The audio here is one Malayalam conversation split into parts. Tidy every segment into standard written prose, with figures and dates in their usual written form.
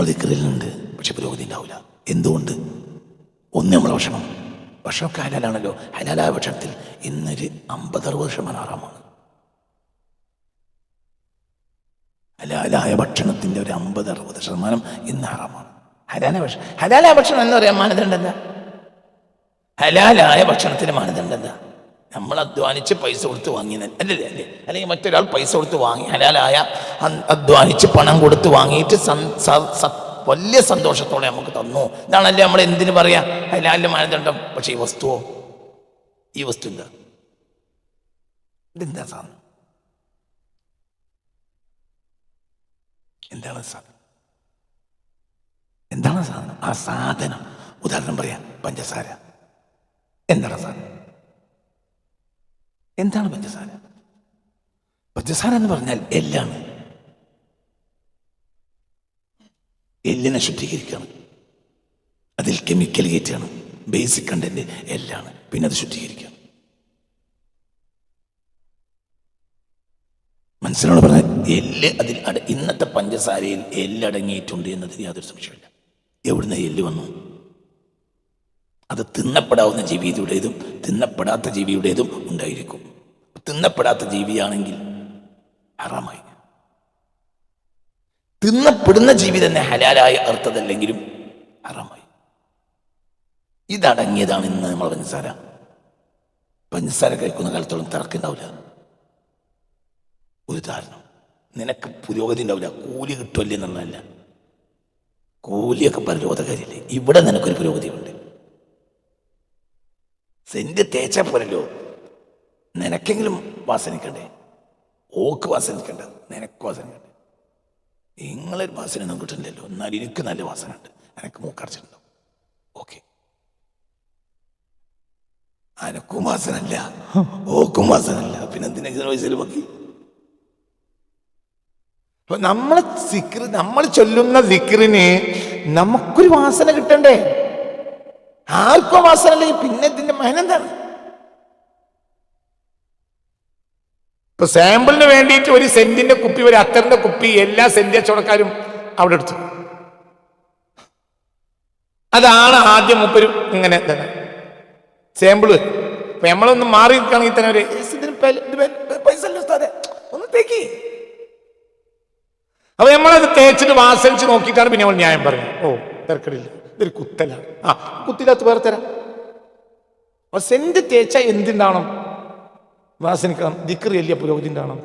നമ്മൾ ദിക്റിലുണ്ട്, പക്ഷെ പുരോഗതി ഉണ്ടാവില്ല. എന്തുകൊണ്ട്? ഒന്ന്, നമ്മളെ ഭക്ഷണമൊക്കെ ഹലാലാണല്ലോ. ഹലാലായ ഭക്ഷണത്തിൽ ഇന്നൊരു 50-60% ഹറാമാണ്. ഹലാലായ ഭക്ഷണത്തിൻ്റെ ഒരു 50-60% ഇന്ന് ഹറാമാണ്. ഹലാലായ ഭക്ഷണം എന്ന് പറയാൻ മാനദണ്ഡം എന്താ? ഹലാലായ ഭക്ഷണത്തിന് മാനദണ്ഡം എന്താ? നമ്മൾ അധ്വാനിച്ച് പൈസ കൊടുത്ത് വാങ്ങി അല്ലേ? അല്ലെങ്കിൽ മറ്റൊരാൾ പൈസ കൊടുത്ത് വാങ്ങി, ഹലാലായ അധ്വാനിച്ച് പണം കൊടുത്ത് വാങ്ങിയിട്ട് വലിയ സന്തോഷത്തോടെ നമുക്ക് തന്നു. ഇതാണല്ലേ നമ്മൾ എന്തിനു പറയാ ഹലാലിന്റെ മാനദണ്ഡം. പക്ഷെ ഈ വസ്തു എന്താ? ഇതെന്താ സാധനം? എന്താണ് സാധനം? ആ സാധനം ഉദാഹരണം പറയാം, പഞ്ചസാര. എന്താണ് സാധനം? എന്താണ് പഞ്ചസാര? പഞ്ചസാര എന്ന് പറഞ്ഞാൽ എല്ലാണ്. എല്ലിനെ ശുദ്ധീകരിക്കണം. അതിൽ കെമിക്കൽ കയറ്റാണ്. ബേസിക് കണ്ടന്റ് എല്ലാണ്. പിന്നെ അത് ശുദ്ധീകരിക്കണം. മനസ്സിനോട് പറഞ്ഞാൽ എല്ല് അതിൽ ഇന്നത്തെ പഞ്ചസാരയിൽ എല്ലടങ്ങിയിട്ടുണ്ട് എന്നതിന് യാതൊരു സംശയമില്ല. എവിടുന്ന് എല്ല് വന്നു? അത് തിന്നപ്പെടാവുന്ന ജീവിയുടേതും തിന്നപ്പെടാത്ത ജീവിയുടേതും ഉണ്ടായിരിക്കും. തിന്നപ്പെടാത്ത ജീവിയാണെങ്കിൽ ഹറാമായി. തിന്നപ്പെടുന്ന ജീവി തന്നെ ഹലാലായ അർത്ഥതല്ലെങ്കിലും ഹറാമായി. ഇതടങ്ങിയതാണ് ഇന്ന് നമ്മൾ പഞ്ചസാര കഴിക്കുന്ന കാലത്തോളം തിറക്കുണ്ടാവില്ല. ഒരു കാരണം, നിനക്ക് പുരോഗതി ഉണ്ടാവില്ല. കൂലി കിട്ടുമല്ലേ എന്നുള്ളതല്ല. കൂലിയൊക്കെ പരലോകകാരിയല്ലേ. ഇവിടെ നിനക്കൊരു പുരോഗതി ഉണ്ട്. സെന്റ് തേച്ചാ പോരല്ലോ, നിനക്കെങ്കിലും വാസനിക്കണ്ടേ? ഓക്ക് വാസനിക്കണ്ട, നിനക്ക് വാസനിക്കണ്ടേ? നിങ്ങളൊരു വാസന ഒന്നും കിട്ടുന്നില്ലല്ലോ. എന്നാൽ എനിക്ക് നല്ല വാസന ഉണ്ട്, എനിക്ക് മൂക്കടച്ചിട്ടുണ്ടോ? ഓക്കെ, അനക്കും വാസനല്ല, ഓക്കും വാസനല്ല, പിന്നെ എന്തിനൊക്കെ വയസ്സിൽ ബാക്കി? അപ്പൊ നമ്മൾ ചൊല്ലുന്ന ദിക്റിന് നമുക്കൊരു വാസന കിട്ടണ്ടേ? ആർക്കും വാസന അല്ലെങ്കിൽ പിന്നെ ഇതിന്റെ മഹനെന്താണ്? ഇപ്പൊ സാമ്പിളിന് വേണ്ടിയിട്ട് ഒരു സെന്റിന്റെ കുപ്പി, ഒരു അത്തറിന്റെ കുപ്പി എല്ലാ സെന്റ് കച്ചവടക്കാരും അവിടെ എടുത്തു. അതാണ് ആദ്യം മുപ്പരും ഇങ്ങനെ സാമ്പിള്. ഇപ്പൊ നമ്മളൊന്ന് മാറി നിൽക്കുകയാണെങ്കിൽ തന്നെ ഒരു പൈസ ഒന്ന് തേക്കി. അപ്പൊ നമ്മളത് തേച്ചിട്ട് വാസനിച്ച് നോക്കിയിട്ടാണ് പിന്നെ നമ്മൾ ന്യായം പറയും. ഓ തിരക്കടില്ല, ഇതൊരു കുത്തലാണ്. കുത്തില്ലാത്ത വേറെ തരാം. അപ്പൊ സെന്റ് തേച്ച എന്തുണ്ടാവണം? വാസനിക്കണം. ദിക്ർ വലിയ പുരോഗതി ഉണ്ടാവണം.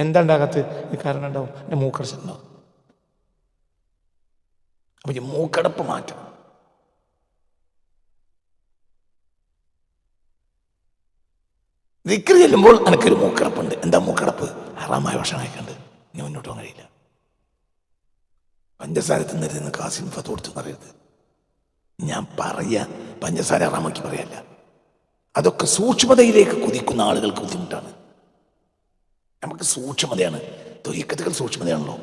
എന്താ ഉണ്ടാകാത്ത? കാരണം ഉണ്ടാവും, എൻ്റെ മൂക്കടച്ചുണ്ടാവും. അപ്പൊ ഈ മൂക്കടപ്പ് മാറ്റം. ദിക്ർ ചെല്ലുമ്പോൾ എനിക്കൊരു മൂക്കടപ്പുണ്ട്. എന്താ മൂക്കടപ്പ്? ഹറാമായ ഭക്ഷണം കഴിക്കുന്നുണ്ട്, ഇനി മുന്നോട്ട് പോകാൻ കഴിയില്ല. പഞ്ചസാര തിന്നരുതെന്ന് കാസിം ഫത്ത് കൊടുത്തു പറയരുത്. ഞാൻ പറയാ പഞ്ചസാര ഹറാമാക്കി പറയല്ല. അതൊക്കെ സൂക്ഷ്മതയിലേക്ക് കുതിക്കുന്ന ആളുകൾക്ക് ബുദ്ധിമുട്ടാണ്. നമുക്ക് സൂക്ഷ്മതയാണ്, ത്വരീക്കത്തുകൾ സൂക്ഷ്മതയാണല്ലോ.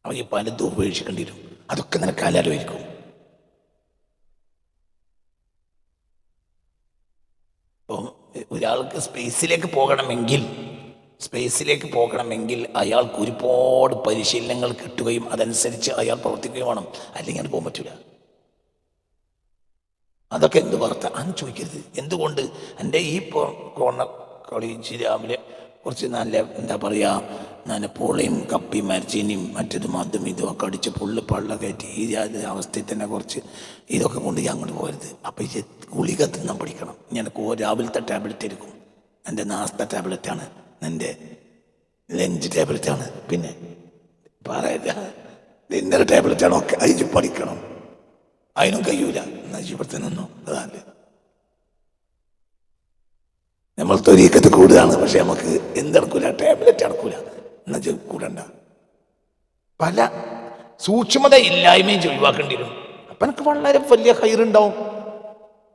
അവ ഈ പലതും ഉപേക്ഷിക്കേണ്ടി വരും. അതൊക്കെ നിനക്ക് ഹലാലായിരിക്കും. അപ്പം ഒരാൾക്ക് സ്പേസിലേക്ക് പോകണമെങ്കിൽ അയാൾക്ക് ഒരുപാട് പരിശീലനങ്ങൾ കിട്ടുകയും അതനുസരിച്ച് അയാൾ പ്രവർത്തിക്കുകയും വേണം. അല്ലെങ്കിൽ അത് പോകാൻ പറ്റൂല. അതൊക്കെ എന്ത് വാർത്ത അന്ന് ചോദിക്കരുത്. എന്തുകൊണ്ട് എൻ്റെ ഈ കോർണർ കോളേജ് രാവിലെ കുറച്ച് നല്ല എന്താ പറയുക, നല്ല പൂളയും കപ്പിയും മരച്ചീനിയും മറ്റേതും അതും ഇതും ഒക്കെ അടിച്ച് പള്ള കയറ്റി ഈ അവസ്ഥയിൽ തന്നെ കുറച്ച് ഇതൊക്കെ കൊണ്ട് ഞാൻ അങ്ങോട്ട് പോകരുത്. അപ്പം ഈ ഗുളിക തിന്നാൻ പഠിക്കണം. ഞാൻ രാവിലത്തെ ടാബ്ലറ്റ് എടുക്കും. എൻ്റെ നാസ്ത ടാബ്ലറ്റാണ്, എൻ്റെ ലഞ്ച് ടാബ്ലറ്റാണ്, പിന്നെ പറയില്ല ഡിന്നർ ടാബ്ലറ്റാണ്. ഒക്കെ അയച്ച് പഠിക്കണം. അതിനും കഴിയൂല. നശിപ്പെടുത്താനൊന്നും അതല്ലേ. നമ്മൾ ത്വരീക്കത്ത് കൂടുതലാണ്, പക്ഷെ നമുക്ക് എന്തെടുക്കൂല, ടാബ്ലറ്റ് അടക്കൂല. എന്നാ കൂടണ്ട. പല സൂക്ഷ്മത ഇല്ലായ്മയും ഒഴിവാക്കേണ്ടി വരും. അപ്പൊ എനിക്ക് വളരെ വലിയ ഹൈറുണ്ടാവും.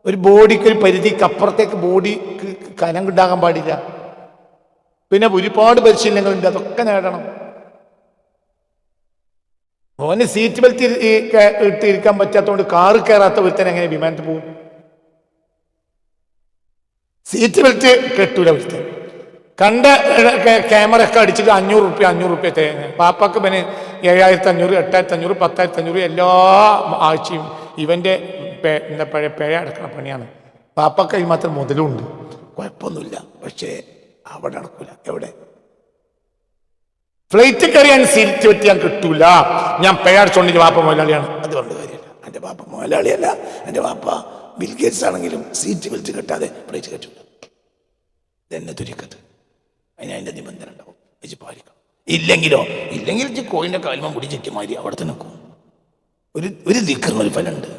ഒരു ബോഡിക്ക് ഒരു പരിധിക്ക് അപ്പുറത്തേക്ക് ബോഡിക്ക് കനം ഉണ്ടാകാൻ പാടില്ല. പിന്നെ ഒരുപാട് പരിശീലനങ്ങളുണ്ട്, അതൊക്കെ നേടണം. ഓന് സീറ്റ് ബെൽറ്റ് ഇട്ടിരിക്കാൻ പറ്റാത്തതുകൊണ്ട് കാറ് കയറാത്ത ഒരുത്തൻ എങ്ങനെ വിമാനത്തിൽ പോകും? സീറ്റ് ബെൽറ്റ് കെട്ടൂല ഒരുത്തൻ. കണ്ട ക്യാമറ ഒക്കെ അടിച്ചിട്ട് 500 റുപ്യ പാപ്പാക്ക് പിന്നെ 7,500, 8,500, 10,500 എല്ലാ ആഴ്ചയും ഇവൻ്റെ എന്താ പിഴ അടക്കണ പണിയാണ്. പാപ്പക്ക് അതിന് മാത്രം മുതലുണ്ട്. കുഴപ്പമൊന്നുമില്ല. പക്ഷേ അവിടെ നടക്കൂല. എവിടെ? ഫ്ലൈറ്റ് കയറിയാൻ സീറ്റ് പറ്റിയാൽ കിട്ടൂല. ഞാൻ പിഴ അടച്ചോണ്ടിട്ട് വാപ്പ മുതലാളിയാണ്. അതുകൊണ്ട് കാര്യമില്ല. എൻ്റെ പാപ്പ മുതലാളിയല്ല. എൻ്റെ പാപ്പ ബിൽഗേറ്റ്സ് ആണെങ്കിലും സീറ്റ് വിളിച്ച് കിട്ടാതെ ഫ്ലൈറ്റ് കയറ്റൂല. ഇതെന്നെ തുരിക്കത്ത്. അതിൻ്റെ നിബന്ധന ഉണ്ടാവും. വെച്ച് പാലിക്കണം. ഇല്ലെങ്കിൽ കോയിൻ്റെ കാൽമ മുടി ചെറ്റിമാരി അവിടെ തന്നെ നിൽക്കും. ഒരു ദിക്റിനൊരു ഫലമുണ്ട്,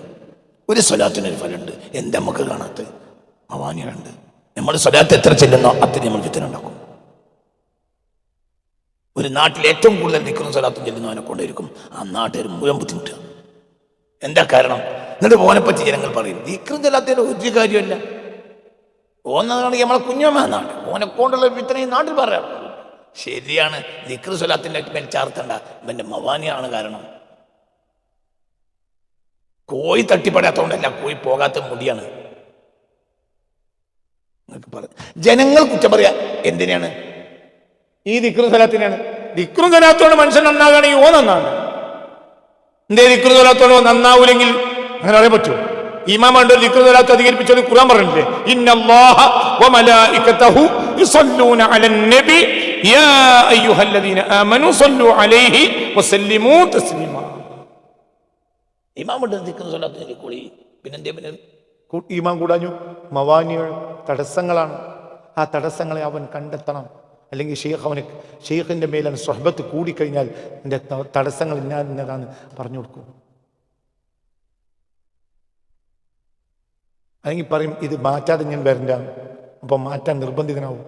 ഒരു സ്വലാത്തിനൊരു ഫലമുണ്ട്. എന്താ നമുക്ക് കാണാത്ത മവാനികളുണ്ട്. നമ്മൾ സ്വലാത്ത് എത്ര ചെല്ലുന്നോ അത്രയും നമ്മൾ ഫിത്തന ഉണ്ടാക്കും. ഒരു നാട്ടിൽ ഏറ്റവും കൂടുതൽ ദിക്റും സ്വലാത്തും ചെല്ലുന്നവനെ കൊണ്ടിരിക്കും ആ നാട്ടുകാർ മുഴുവൻ ബുദ്ധിമുട്ടുക. എന്താ കാരണം? എന്നിട്ട് ഓനെപ്പറ്റി ജനങ്ങൾ പറയും ദിക്റും സ്വലാത്തിൻ്റെ ഒരു കാര്യമല്ല. ഓന്നാണെങ്കിൽ നമ്മളെ കുഞ്ഞമ്മ നാട് ഓനെ കൊണ്ടുള്ള ഫിത്തന ഈ നാട്ടിൽ പറയാം. ശരിയാണ്, ദിക്റ് സ്വലാത്തിൻ്റെ മേൽ ചാർത്തണ്ട. ഇവൻ്റെ മവാനിയാണ് കാരണം. കോഴി തട്ടിപ്പടാത്തോണ്ടല്ല, കോഴി പോകാത്ത മുടിയാണ്. ജനങ്ങൾ കുറ്റം പറയാ എന്തിനാണ്? ഈ ദിക്റും സ്വലാത്തിനാണ്. ദിക്റും സ്വലാത്തോണ്ട് മനുഷ്യൻ നന്നാകണമെങ്കിൽ ഓ നന്നാണ്. എന്തേ ദിക്റും സ്വലാത്തോണ്ട് നന്നാവൂലെങ്കിൽ അങ്ങനെ പറയാൻ പറ്റുമോ? ഇമാം പണ്ട് ദിക്റും സ്വലാത്തും അധികരിപ്പിച്ചത് ഖുർആൻ പറഞ്ഞില്ലേ, ഇന്നല്ലാഹ വമലായികതഹു യുസല്ലൂന അലൻ നബി യാ അയ്യുഹല്ലദീന ആമനൂ സല്ലു അലൈഹി വസല്ലിമൂ തസ്ലീമാ. ഇമാം പണ്ട് ദിക്റും സ്വലാത്തും കൂടി പിന്നെ ഈമാൻ കൂടാഞ്ഞു. മവാനികൾ തടസ്സങ്ങളാണ്. ആ തടസ്സങ്ങളെ അവൻ കണ്ടെത്തണം. അല്ലെങ്കിൽ ഷെയ്ഖിൻ്റെ മേലാണ് സ്വഹബത്ത് കൂടിക്കഴിഞ്ഞാൽ എൻ്റെ തടസ്സങ്ങൾ ഇന്നതാണ് പറഞ്ഞു കൊടുക്കും. അല്ലെങ്കിൽ പറയും ഇത് മാറ്റാതെ ഞാൻ വരണ്ട. അപ്പം മാറ്റാൻ നിർബന്ധിതനാവും.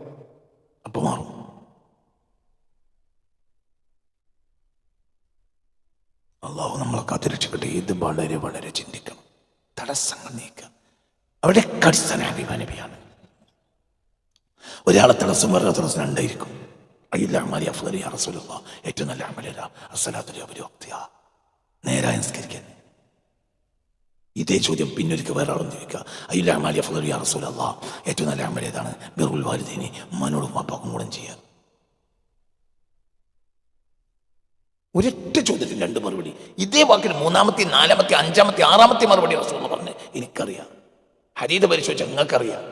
അപ്പം മാറും. അള്ളാഹു നമ്മളെ കാത്തിരക്ഷിക്കട്ടെ. ഇത് വളരെ വളരെ ചിന്തിക്കണം. തടസ്സങ്ങൾ നീക്കുക. അവിടെ കടിസ്ഥാനാഭിമാനവിയാണ്. ഒരാളെ തടസ്സം വേറെ തടസ്സം രണ്ടായിരിക്കും. ഏറ്റവും നല്ല അമലല്ല നേരായ നിസ്കരിക്കാൻ. ഇതേ ചോദ്യം പിന്നൊരിക്കൽ വേറെ ആളൊന്നും ചോദിക്കുക. ഏറ്റവും നല്ല അമൽ ഏതാണ്? ബിറുൽ വാലിദൈനി, ഉമ്മാനോടും വാപ്പാക്കും കൂടെ ചെയ്യാൻ. ഒരൊറ്റ ചോദ്യത്തിന് രണ്ട് മറുപടി. ഇതേ വാക്കിൽ 3ാമത്തെ 4ാമത്തെ 5ാമത്തെ 6ാമത്തെ മറുപടി റസൂൽ പറഞ്ഞ് എനിക്കറിയാം. ഹദീസ് പരിശോധിച്ചാൽ നിങ്ങൾക്കറിയാം.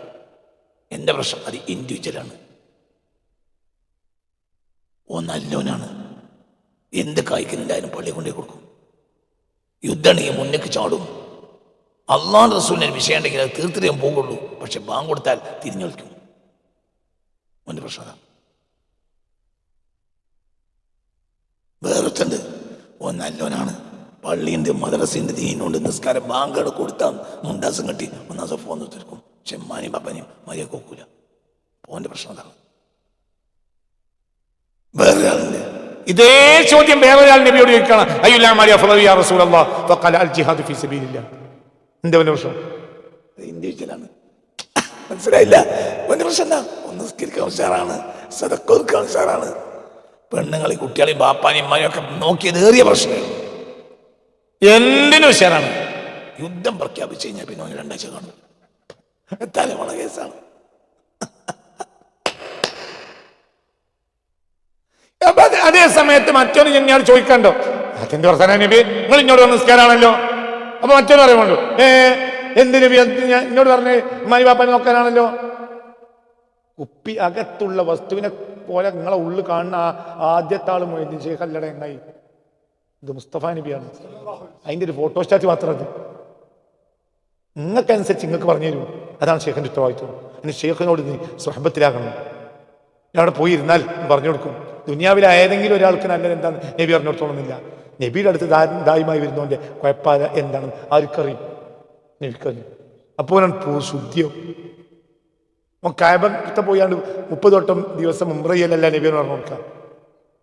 എൻ്റെ പ്രശ്നം അത് ഇൻഡിവിജ്വലാണ്. നല്ലോനാണ്. എന്ത് കായ്ക്കുന്നുണ്ടായാലും പള്ളി കൊണ്ടേ കൊടുക്കും. യുദ്ധമാണെങ്കിൽ മുന്നേക്ക് ചാടും. അള്ളാഹുവിന്റെ റസൂലിന് വിഷയം ഉണ്ടെങ്കിൽ അത് തീർത്തിട്ടേ പോകുള്ളൂ. പക്ഷെ ബാങ്ക് കൊടുത്താൽ തിരിഞ്ഞു കളിക്കും. എൻ്റെ പ്രശ്നം അതാണ്. വേറൊത്തുണ്ട്. നല്ലോനാണ്. പള്ളിയുണ്ട്, മദ്രസയുണ്ട്, ദീനുണ്ട്, നിസ്കാരം ബാങ്ക് കൊടുത്താൽ മുണ്ടാസം കെട്ടി ഒന്നാം ഫോൺ തീർക്കും. പക്ഷെ മാനിയും പാപ്പാനെയും മര്യാദ നോക്കൂല. പോന്റെ പ്രശ്നം അതാണ്. വേറൊരാളുണ്ട്. ഇതേ ചോദ്യം വേറൊരാൾ നബിയോട് ചോദിക്കണം. എന്താ പ്രശ്നം? ഇൻഡിവിജ്വലാണ്. മനസ്സിലായില്ല? ഒരു പ്രശ്നം എന്താ? ഒന്ന് നിസ്കരിക്കാൻ ഉഷാറാണ്, സദഖ കൊടുക്കാൻ ഉഷാറാണ്. പെണ്ണുങ്ങളെ കുട്ടികളെയും ബാപ്പാനെയും ഉമ്മാനെയും ഒക്കെ നോക്കിയത് ഏറിയ പ്രശ്നമാണ്. എന്തിനും ഉഷാറാണ്. യുദ്ധം പ്രഖ്യാപിച്ചു കഴിഞ്ഞാൽ പിന്നെ 2 ആഴ്ച കാണും. തലമുണ കേസാണ്. അതേ സമയത്ത് മറ്റൊരു ഞാൻ ചോദിക്കണ്ടോ, അതെന്ത് വർത്താനം നബി, നിങ്ങൾ ഇങ്ങോട്ട് വന്ന നിസ്കാരാണല്ലോ. അപ്പൊ മറ്റൊരു പറയുന്നുണ്ട്, എന്ത് നബി എന്നോട് പറഞ്ഞ് ഉമ്മാനി പാപ്പാനെ നോക്കാനാണല്ലോ. കുപ്പി അകത്തുള്ള വസ്തുവിനെ പോലെ നിങ്ങളെ ഉള്ളിൽ കാണുന്ന ആദ്യത്തെ ആൾ മൊയ്തീൻ ശേഖ് അല്ലട എങ്ങായി. ഇത് മുസ്തഫ നബിയാണ്. അതിൻ്റെ ഒരു ഫോട്ടോസ്റ്റാറ്റ് മാത്രം. അത് നിങ്ങൾക്കനുസരിച്ച് നിങ്ങൾക്ക് പറഞ്ഞു തരൂ. അതാണ് ഷെയ്ഖിൻ്റെ ഉത്തരവാദിത്വം. ഇനി ഷെയ്ഖിനോട് നീ സ്വഹബത്തിലാകണം. അവിടെ പോയി ഇരുന്നാൽ പറഞ്ഞു കൊടുക്കും. ദുനിയാവിലെ ഏതെങ്കിലും ഒരാൾക്ക് നല്ലത് എന്താണ് നബി പറഞ്ഞു കൊടുത്തോണമെന്നില്ല. നബിയുടെ അടുത്ത് ദായമായി വരുന്നവൻ്റെ കുഴപ്പമില്ല എന്താണ് ആർക്കറിയും. നബിക്കറിയും. അപ്പോൾ ശുദ്ധിയോ കായബത്തെ പോയാണ്ട് 30 ദിവസം ഉംറയല്ല നബി എന്ന് പറഞ്ഞു കൊടുക്കാം.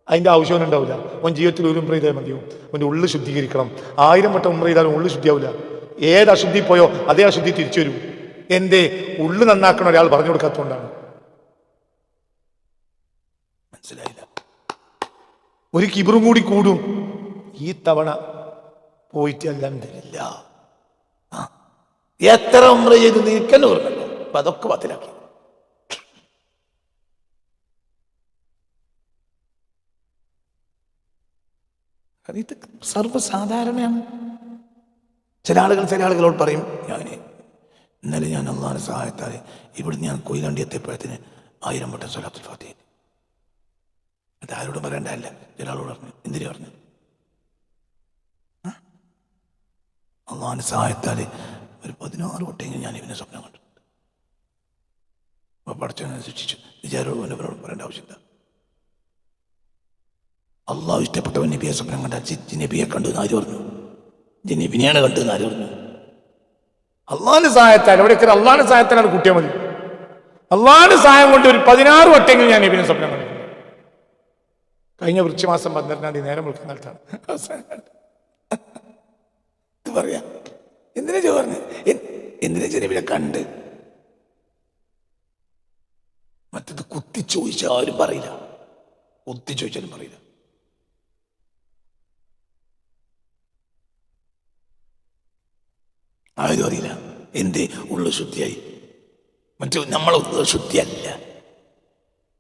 അതിൻ്റെ ആവശ്യമൊന്നും ഉണ്ടാവില്ല. അവൻ ജീവിതത്തിൽ ഒരു ഉംറ ചെയ്താൽ മതിയോ? അവൻ്റെ ഉള്ളിൽ ശുദ്ധീകരിക്കണം. 1000 വട്ടം ഉംറ ചെയ്താലും ഉള്ളിൽ ശുദ്ധിയാവില്ല. ഏത് അശുദ്ധി പോയോ അതേ അശുദ്ധി തിരിച്ചു വരും. എന്തേ? ഉള്ളു നന്നാക്കണ ഒരാൾ പറഞ്ഞു കൊടുക്കാത്തതുകൊണ്ടാണ്. മനസ്സിലായില്ല? ഒരു കിബറും കൂടി കൂടും. ഈ തവണ പോയിട്ട് അൽഹംദുലില്ലാ എത്ര ഉംറ ചെയ്ത് നിൽക്കാൻ ഓർമ്മല്ലോ. അപ്പൊ അതൊക്കെ ബാത്തിലാക്കി. കാരണം ഇത് സർവ്വസാധാരണയാണ്. ചില ആളുകളോട് പറയും, ഇന്നലെ ഞാൻ അള്ളാഹുവിന്റെ സഹായത്താൽ ഇവിടുന്ന് ഞാൻ കൊയിലാണ്ടി എത്തിയപ്പോഴത്തിന് 1000 വട്ടം സ്വലാത്തുൽ ഫാത്തിഹ. അത് ആരോടും പറയണ്ടല്ല. ചില ആളോട് പറഞ്ഞു. എന്തിനു പറഞ്ഞു? അള്ളാഹുവിന്റെ സഹായത്താൽ ഒരു 16 വട്ടമെങ്കിലും ഞാൻ ഇവനെ സ്വപ്നം കണ്ടിട്ടുണ്ട്. അപ്പൊ പഠിച്ചവനെ ശിക്ഷിച്ചു. വിചാരോട് അവരോട് പറയേണ്ട ആവശ്യമില്ല. അള്ളാഹു ഇഷ്ടപ്പെട്ടവൻ നബിയെ സ്വപ്നം കണ്ടാൽ നബിയെ കണ്ടു എന്ന് ആര് പറഞ്ഞു? നബിനെയാണ് കണ്ടു എന്ന് ആര് പറഞ്ഞു? അള്ളാഹിന്റെ സഹായത്താൽ എവിടെയൊക്കെ അള്ളാഹിന്റെ സഹായത്താലാണ് കുട്ടിയാൽ മതി. അള്ളാഹിന്റെ സഹായം കൊണ്ട് ഒരു 16 വട്ടെങ്കിലും ഞാൻ നബിനെ സ്വപ്നം കണ്ടു. കഴിഞ്ഞ വൃശ്ചിമാസം 12-ാം തീയതി നേരം വിളിക്കുന്ന കാലത്താണ് ഇത് പറയാ. എന്തിനാ പറഞ്ഞു? എന്തിനാ നബിനെ കണ്ട്? മറ്റത് കുത്തി ചോദിച്ചാൽ ആരും പറയില്ല. കുത്തി ചോദിച്ചാലും പറയില്ല. ആരും അറിയില്ല. എന്തേ? ഉള്ളു ശുദ്ധിയായി. മറ്റു നമ്മളെ ഉള്ള ശുദ്ധിയല്ല.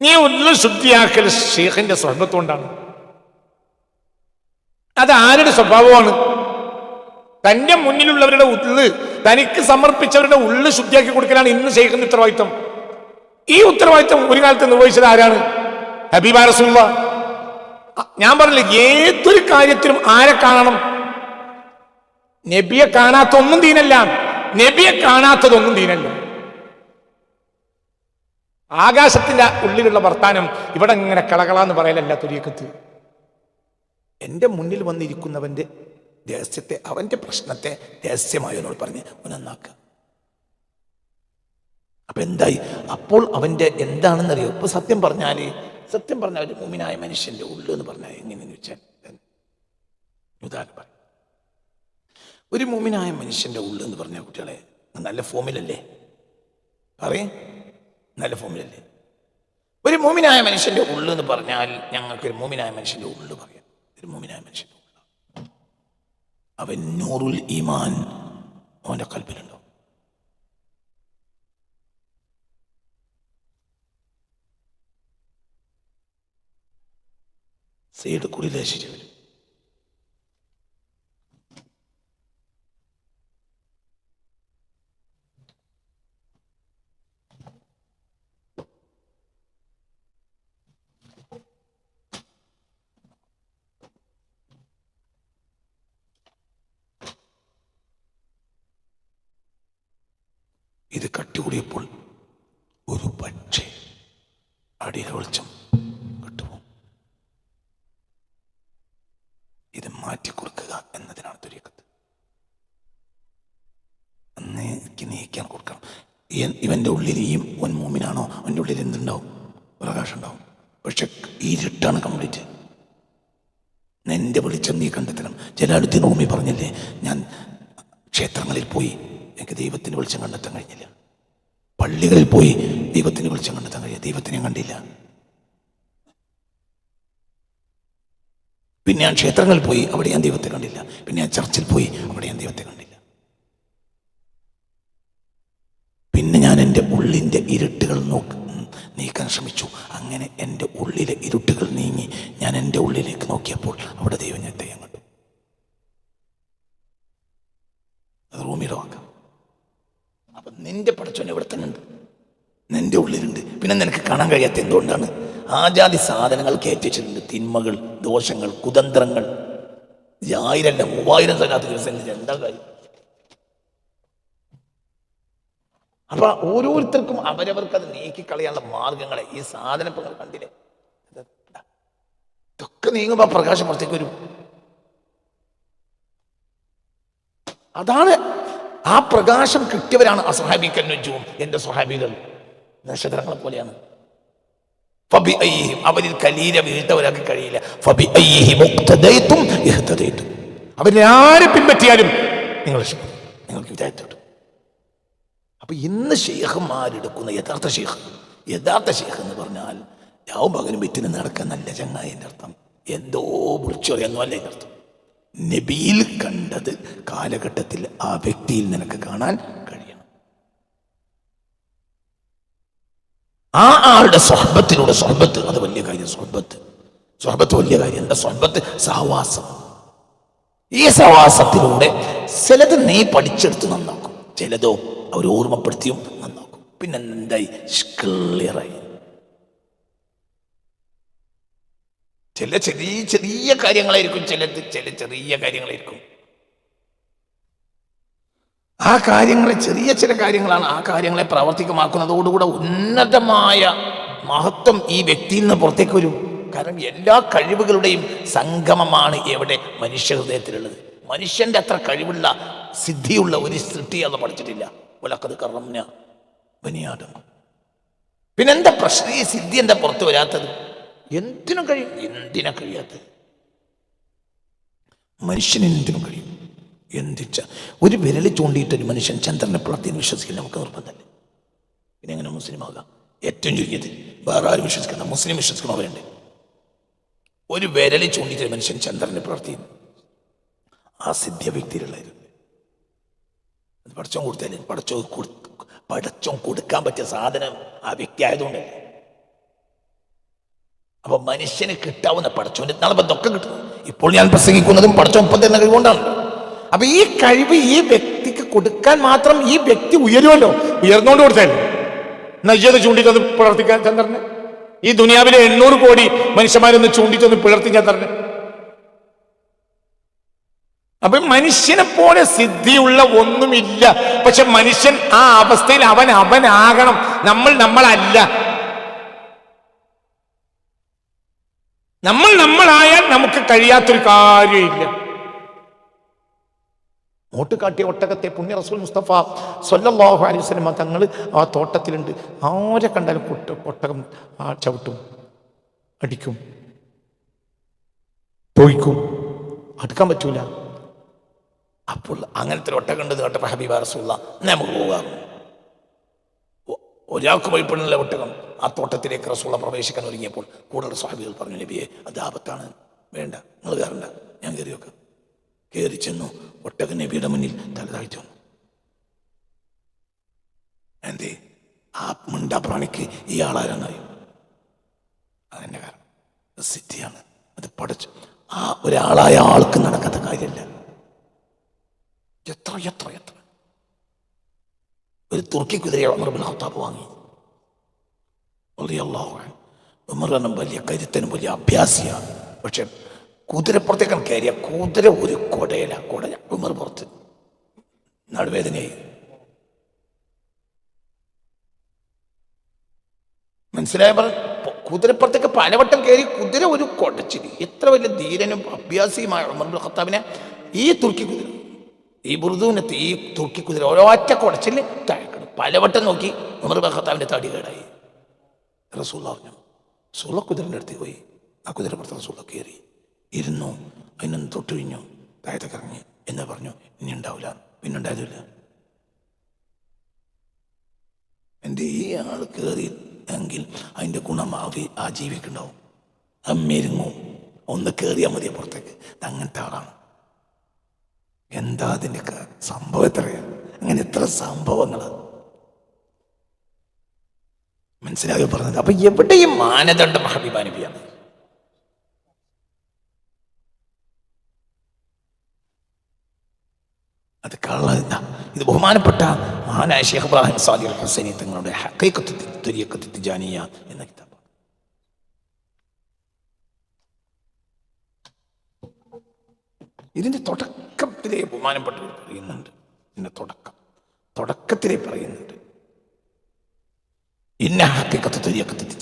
നീ ഉള്ള ശുദ്ധിയാക്കൽ ഷെയ്ഖിന്റെ സ്വഭാവത്തോണ്ടാണ്. അത് ആരുടെ സ്വഭാവമാണ്? തന്റെ മുന്നിലുള്ളവരുടെ ഉള്ള്, തനിക്ക് സമർപ്പിച്ചവരുടെ ഉള്ളു ശുദ്ധിയാക്കി കൊടുക്കലാണ് ഇന്ന് ഷെയ്ഖിന്റെ ഉത്തരവാദിത്വം. ഈ ഉത്തരവാദിത്വം ഒരു കാലത്ത് നിർവഹിച്ചത് ആരാണ്? ഹബീബ റസൂലുള്ളാഹ്. ഞാൻ പറഞ്ഞില്ല, ഏതൊരു കാര്യത്തിലും ആരെ കാണണം? നബിയെ കാണാത്ത ഒന്നും ദീനല്ല. നബിയെ കാണാത്തതൊന്നും ദീനല്ല. ആകാശത്തിന്റെ ഉള്ളിലുള്ള വർത്താനം ഇവിടെ ഇങ്ങനെ കളകളാന്ന് പറയലല്ല തുരീക്കത്ത്. എൻ്റെ മുന്നിൽ വന്നിരിക്കുന്നവന്റെ രഹസ്യത്തെ, അവന്റെ പ്രശ്നത്തെ രഹസ്യമായി എന്നോട് പറഞ്ഞ് നന്നാക്കുക. അപ്പൊ എന്തായി? അപ്പോൾ അവന്റെ എന്താണെന്നറിയോ? ഇപ്പൊ സത്യം പറഞ്ഞാൽ ഒരു മുഅ്മിനായ മനുഷ്യന്റെ ഉള്ളു എന്ന് പറഞ്ഞാൽ എങ്ങനെയെന്ന് വെച്ചാൽ, ഉദാഹരണം പറയും. ഒരു മുഅ്മിനായ മനുഷ്യന്റെ ഉള്ളു എന്ന് പറഞ്ഞ കുട്ടികളെ നല്ല ഫോമിലല്ലേ? പറയും, നല്ല ഫോമിലല്ലേ? ഒരു മുഅ്മിനായ മനുഷ്യന്റെ ഉള്ളു എന്ന് പറഞ്ഞാൽ ഞങ്ങൾക്കൊരു മുഅ്മിനായ മനുഷ്യന്റെ ഉള്ളു പറയാം. ഒരു മുഅ്മിനായ മനുഷ്യന്റെ ഉള്ളു, അവൻ നൂറുൽ ഈമാൻ അവന്റെ കൽബിലുണ്ടോ? സൈഡ് കൂടി ലേശിച്ചു വരും. ഇത് കട്ടുകൂടിയപ്പോൾ ഒരു പക്ഷേ അടിയിലെ വെളിച്ചം കട്ടുപോകും. ഇത് മാറ്റിക്കൊടുക്കുക എന്നതിനാണ് തുരീഖത്ത്. നീക്കാൻ കൊടുക്കണം. ഇവന്റെ ഉള്ളിൽ ഈ ഒൻ മൂമിനാണോ, അവൻ്റെ ഉള്ളിൽ എന്തുണ്ടാവും? പ്രകാശം ഉണ്ടാവും. പക്ഷെ ഇരുട്ടാണ് കംപ്ലീറ്റ്. എൻ്റെ വെളിച്ചം നീ കണ്ടെത്തണം. ചില അടുത്ത് റൂമി പറഞ്ഞില്ലേ, ഞാൻ ക്ഷേത്രങ്ങളിൽ പോയി എനിക്ക് ദൈവത്തിന് വെളിച്ചം കണ്ടെത്താൻ കഴിഞ്ഞില്ല. പള്ളികളിൽ പോയി ദൈവത്തിന് വെളിച്ചം കണ്ടെത്താൻ കഴിയില്ല. ദൈവത്തിനെ കണ്ടില്ല. പിന്നെ ഞാൻ ക്ഷേത്രങ്ങളിൽ പോയി, അവിടെ ഞാൻ ദൈവത്തെ കണ്ടില്ല. പിന്നെ ഞാൻ ചർച്ചിൽ പോയി, അവിടെ ഞാൻ ദൈവത്തെ കണ്ടില്ല. പിന്നെ ഞാൻ എൻ്റെ ഉള്ളിൻ്റെ ഇരുട്ടുകൾ നീക്കാൻ ശ്രമിച്ചു. അങ്ങനെ എൻ്റെ ഉള്ളിലെ ഇരുട്ടുകൾ നീങ്ങി ഞാൻ എൻ്റെ ഉള്ളിലേക്ക് നോക്കിയപ്പോൾ അവിടെ ദൈവം ഞാൻ തെയ്യം കണ്ടു. അത് റൂമിയുടെ വാക്കാം. അപ്പൊ നിന്റെ പടച്ചോൻ ഇവിടെ തന്നെ ഉണ്ട്, നിന്റെ ഉള്ളിലുണ്ട്. പിന്നെ നിനക്ക് കാണാൻ കഴിയാത്ത എന്തുകൊണ്ടാണ്? ആജാതി സാധനങ്ങൾ കയറ്റിച്ചിട്ടുണ്ട്. തിന്മകൾ, ദോഷങ്ങൾ, കുതന്ത്രങ്ങൾ. 1000 അല്ല 3000 സ്ഥലത്ത് ദിവസം എന്താ കാര്യം? അപ്പൊ ഓരോരുത്തർക്കും അവരവർക്ക് അത് നീക്കിക്കളയാനുള്ള മാർഗങ്ങളെ ഈ സാധനങ്ങൾ കണ്ടില്ലേ? ഇതൊക്കെ നീങ്ങുമ്പോ പ്രകാശം പുറത്തേക്ക് വരും. അതാണ് ആ പ്രകാശം കിട്ടിയവരാണ് അസ്ഹാബിക്കൽ നുജൂം. എന്റെ സ്വഹാബികൾ നക്ഷത്രങ്ങളെ പോലെയാണ്. അവരിൽ കലീല വീഴ്ത്തവരാക്കി കഴിയില്ല. അവരെ ആരെ പിൻപറ്റിയാലും നിങ്ങൾക്ക് വിചാരിച്ചോട്ടും. അപ്പൊ ഇന്ന് ഷെയ്ഖന്മാരെടുക്കുന്ന യഥാർത്ഥ ഷെയ്ഖ് എന്ന് പറഞ്ഞാൽ രാവും പകലും വിറ്റിന് നടക്കാൻ നല്ല ചങ്ങായി. എൻ്റെ അർത്ഥം എന്തോ വിളിച്ചോയൊന്നും അല്ല എൻ്റെ അർത്ഥം. നബിയിൽ കണ്ടത് കാലഘട്ടത്തിൽ ആ വ്യക്തിയിൽ നിനക്ക് കാണാൻ കഴിയണം. ആ ആളുടെ സ്വഹബത്തിലൂടെ, സ്വഹബത്ത് അത് വലിയ കാര്യം. സ്വഹബത്ത് വലിയ കാര്യം. എന്താ സ്വഹബത്ത്? സഹവാസം. ഈ സഹവാസത്തിലൂടെ ചിലത് നീ പഠിച്ചെടുത്ത് നന്നാക്കും, ചിലതോ അവർ ഓർമ്മപ്പെടുത്തിയും നന്നാക്കും. പിന്നെ എന്തായി? ക്ലിയറായി. ചില ചെറിയ ചെറിയ കാര്യങ്ങളായിരിക്കും, ചെറിയ കാര്യങ്ങളായിരിക്കും. ആ കാര്യങ്ങളെ ചില കാര്യങ്ങളാണ്. ആ കാര്യങ്ങളെ പ്രാവർത്തികമാക്കുന്നതോടുകൂടെ ഉന്നതമായ മഹത്വം ഈ വ്യക്തിയിൽ നിന്ന് പുറത്തേക്ക് വരും. കാരണം എല്ലാ കഴിവുകളുടെയും സംഗമമാണ് എവിടെ? മനുഷ്യ ഹൃദയത്തിലുള്ളത്. മനുഷ്യന്റെ അത്ര കഴിവുള്ള സിദ്ധിയുള്ള ഒരു സൃഷ്ടി അത് പഠിച്ചിട്ടില്ല. വലഖദ് കറംനാ ബനി ആദം. പിന്നെന്താ പ്രശ്നം? ഈ സിദ്ധി എന്താ പുറത്തു വരാത്തത്? എന്തിനും കഴിയും. എന്തിനാ കഴിയാത്തത്? മനുഷ്യന് എന്തിനും കഴിയും. എന്തിച്ച ഒരു വിരൽ ചൂണ്ടിയിട്ടൊരു മനുഷ്യൻ ചന്ദ്രനെ പുറത്തേന്ന് വിശ്വസിക്കുന്ന നമുക്ക് നിർബന്ധമല്ലേ? പിന്നെ എങ്ങനെ മുസ്ലിം ആകാം? ഏറ്റവും ചുരുങ്ങിയത് വേറെ ആരും വിശ്വസിക്കണം, മുസ്ലിം വിശ്വസിക്കണവരുണ്ട്. ഒരു വിരൽ ചൂണ്ടിയിട്ടൊരു മനുഷ്യൻ ചന്ദ്രനെ പുറത്തേന്ന് ആ സിദ്ധ്യ വ്യക്തിയിലുള്ളത് പടച്ചോൻ കൊടുത്തല്ലേ? പടച്ചോൻ കൊടുക്കാൻ പറ്റിയ സാധനം ആ വ്യക്തി ആയതുകൊണ്ടല്ലേ? അപ്പൊ മനുഷ്യന് കിട്ടാവുന്ന പടച്ചോന്റെ നാളെ ഇതൊക്കെ കിട്ടുന്നു. ഇപ്പോൾ ഞാൻ പ്രസംഗിക്കുന്നതും പടച്ചോൻ ഒപ്പം തരുന്ന കഴിവുകൊണ്ടാണ്. അപ്പൊ ഈ കഴിവ് ഈ വ്യക്തിക്ക് കൊടുക്കാൻ മാത്രം ഈ വ്യക്തി ഉയരുമല്ലോ. ഉയർന്നുകൊണ്ട് കൊടുത്തല്ലേ നയ്യത് ചൂണ്ടിട്ടൊന്ന് പിളർത്തിക്കാൻ ചന്ദ്രനെ? ഈ ദുനിയാവിലെ 800 കോടി മനുഷ്യന്മാരൊന്ന് ചൂണ്ടിട്ടൊന്ന് പിളർത്തി ചന്ദ്രനെ? അപ്പൊ മനുഷ്യനെ പോലെ സിദ്ധിയുള്ള ഒന്നുമില്ല. പക്ഷെ മനുഷ്യൻ ആ അവസ്ഥയിൽ അവനാകണം. നമ്മളല്ല. നമ്മളായാൽ നമുക്ക് കഴിയാത്തൊരു കാര്യമില്ല. മോട്ട് കാട്ടിയ ഒട്ടകത്തെ പുണ്യ റസൂൽ മുസ്തഫ സ്വല്ലല്ലാഹു അലൈഹി വസല്ലം തങ്ങൾ ആ തോട്ടത്തിലുണ്ട്. ആരെ കണ്ടാലും ഒട്ടകം ചവിട്ടും, അടിക്കും, തൊഴിക്കും, അടുക്കാൻ പറ്റൂല. അപ്പോൾ അങ്ങനത്തെ ഒരു ഒട്ടകം ഉണ്ടെന്ന് കേട്ടപ്പോൾ ഹബീബ റസൂലുള്ളാ നമുക്ക് പോകാം. ഒരാൾക്ക് ഭയപ്പെടുന്നില്ല ഒട്ടകം. ആ തോട്ടത്തിലേക്ക് റസൂലുള്ളാ പ്രവേശിക്കാൻ ഒരുങ്ങിയപ്പോൾ കൂടുതൽ സ്വഹാബികൾ പറഞ്ഞു, നബിയെ അത് ആപത്താണ്, വേണ്ട, നിങ്ങൾ കയറണ്ട, ഞാൻ കയറി വെക്കാം. കയറി ചെന്നു. ഒട്ടക നബിയുടെ മുന്നിൽ തലതാഴ്ച വന്നു. എന്തേ? ആ മുണ്ടാപ്രാണിക്ക് ഇയാളാരെന്നറിയും? അതെന്നെ കാരണം സിദ്ധിയാണ്. അത് പഠിച്ചു. ആ ഒരാളായ ആൾക്ക് നടക്കാത്ത കാര്യമല്ല. എത്ര ഒരു തുർക്കി കുതിരയെ ഉമർ ഇബ്നുൽ ഖത്താബ് വാങ്ങി. റളിയല്ലാഹു അൻഹു. ഉമർ വലിയ കരുത്തനും വലിയ അഭ്യാസിയാണ്. പക്ഷെ കുതിരപ്പുറത്തേക്കാണ് കയറിയ കുതിര ഒരു കൊട ഉമർ പുറത്ത് നടുവേദനയായി. മനസ്സിലായ? കുതിരപ്പുറത്തേക്ക് പലവട്ടം കയറി കുതിര ഒരു കൊടച്ചിരി. എത്ര വലിയ ധീരനും അഭ്യാസിയുമായ ഉമർ ഇബ്നുൽ ഖത്താബിനെ ഈ തുർക്കി കുതിര, ഈ ബുർദൂനത്ത് ഈ തുർക്കി കുതിര ഒരൊറ്റ കൊടച്ചില് താഴെക്കിടും. പലവട്ടം നോക്കി ഉമർ ഇബ്നുൽ ഖത്താബിന്റെ തടി കേടായി. റസൂലുള്ളാഹി പറഞ്ഞു. റസൂലുള്ളാഹി കുതിരൻ്റെ അടുത്ത് പോയി. ആ കുതിരപ്പുറത്ത് റസൂലുള്ളാഹി കയറി ഇരുന്നു. അതിനൊന്ന് തൊട്ടുകഴിഞ്ഞു, താഴത്തേക്ക് ഇറങ്ങി എന്ന് പറഞ്ഞു. ഇനി ഉണ്ടാവില്ല, പിന്നെ ഉണ്ടായതില്ല. എൻ്റെ ഈ ആൾ കയറി എങ്കിൽ അതിൻ്റെ ഗുണം ആ ജീവിക്കുണ്ടാവും. അമ്മേരുങ്ങും ഒന്ന് കയറിയാൽ മതി പുറത്തേക്ക്. അങ്ങനത്തെ ആളാണ്. എന്താ അതിൻ്റെ സംഭവം? എത്രയാണ് അങ്ങനെ? എത്ര സംഭവങ്ങൾ മനസ്സിലാക്കി പറഞ്ഞത്. അപ്പൊ എവിടെയും മാനദണ്ഡം ഹബീബ നബിയാണ്. അത് കള്ളല്ല. ഇത് ബഹുമാനപ്പെട്ട മഹാനായ ശൈഖ് ഇബ്രാഹിം സാദിഖ് അൽ ഹുസൈനി തങ്ങളുടെ ഹഖീഖത്ത് ത്വരീഖത്ത് തിജാനിയ എന്ന കിതാബ്. ഇതിന്റെ തുടക്കത്തിലേ ബഹുമാനപ്പെട്ടവർ പറയുന്നുണ്ട്. ഇതിന്റെ തുടക്കത്തിലേ പറയുന്നുണ്ട്, ഇന്ന ഹഖീഖത്ത്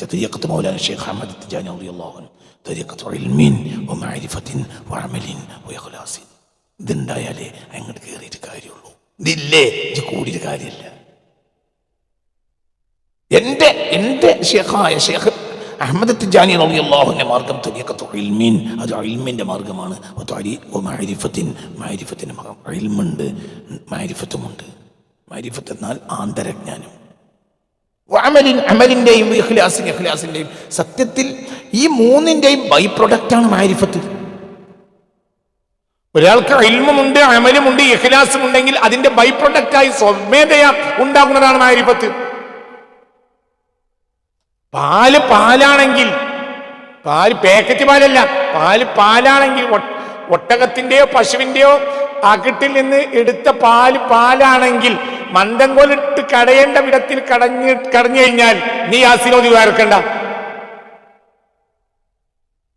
ത്വരീഖത്ത് മൗലാന ശൈഖ് അഹ്മദ് തിജാനി റളിയല്ലാഹു അൻഹു ത്വരീഖത്ത് ഇൽമിൻ വമഅരിഫത്തിൻ വഅമലിൻ വഇഖ്ലാസിൻ. ഇതുണ്ടായാലേ അങ്ങോട്ട് കയറിയിട്ട് കാര്യമുള്ളൂ. ഇതില്ലേ ഇത് കൂടിയിട്ട് കാര്യമില്ല. എൻ്റെ ഷേഖായ ഷേഖ് അഹ്മദ് തിജാനി റളിയല്ലാഹുവിന്റെ മാർഗം ത്വരീഖത്തുൽ ഇൽമിൻ, അത് ഇൽമിന്റെ മാർഗമാണ്. മഅരിഫത്തിന് ഇൽമുണ്ട്, മഅരിഫത്തുമുണ്ട്. മഅരിഫത്ത് എന്നാൽ ആന്തരജ്ഞാനം. അമലിന്റെയും ഇഖ്ലാസിന്റെയും സത്യത്തിൽ ഈ മൂന്നിന്റെയും ബൈ പ്രൊഡക്റ്റാണ് മഅരിഫത്ത്. ഒരാൾക്ക് ഇൽമുമുണ്ട്, അമലുമുണ്ട്, ഇഖ്ലാസും ഉണ്ടെങ്കിൽ അതിന്റെ ബൈ പ്രൊഡക്റ്റായി സ്വമേധയാ ഉണ്ടാകുന്നതാണ് മഅരിഫത്ത്. പാലാണെങ്കിൽ പാല് പാക്കറ്റ് പാലല്ല, പാലാണെങ്കിൽ ഒട്ടകത്തിന്റെയോ പശുവിന്റെയോ അകിട്ടിൽ നിന്ന് എടുത്ത പാലാണെങ്കിൽ മന്ദങ്കോലിട്ട് കടയേണ്ട വിധത്തിൽ കടഞ്ഞു കഴിഞ്ഞാൽ നീ യാസീനോദി വേർക്കണ്ട.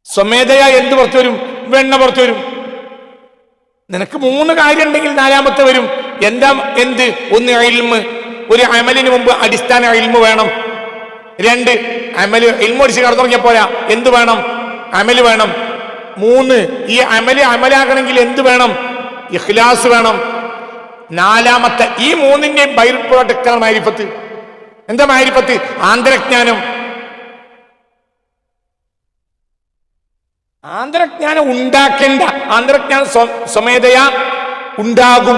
സ്വമേധയാ എന്ത് പുറത്തു വരും? വെണ്ണ പുറത്തു വരും. നിനക്ക് 3 കാര്യം ഉണ്ടെങ്കിൽ 4ാമത്തെ വരും. എന്താ? എന്ത്? 1 ഇൽമ്, ഒരു അമലിന് മുമ്പ് അടിസ്ഥാന ഇൽമ് വേണം. 2 അമല്, ഇൽമ് അടിച്ച് കടന്നുറങ്ങിയ പോരാ, എന്ത് വേണം? അമല് വേണം. 3 ഈ അമലാകണമെങ്കിൽ എന്ത് വേണം? ഇഖ്ലാസ് വേണം. 4ാമത്തെ ഈ 3ന്റെയും ബൈ പ്രോഡക്റ്റാണ് മാരിഫത്ത്. എന്താ മാരിഫത്ത്? ആന്തരജ്ഞാനം. ആന്തരജ്ഞാനം ഉണ്ടാക്കേണ്ട, ആന്തരജ്ഞാനം സ്വമേധയാ ഉണ്ടാകും.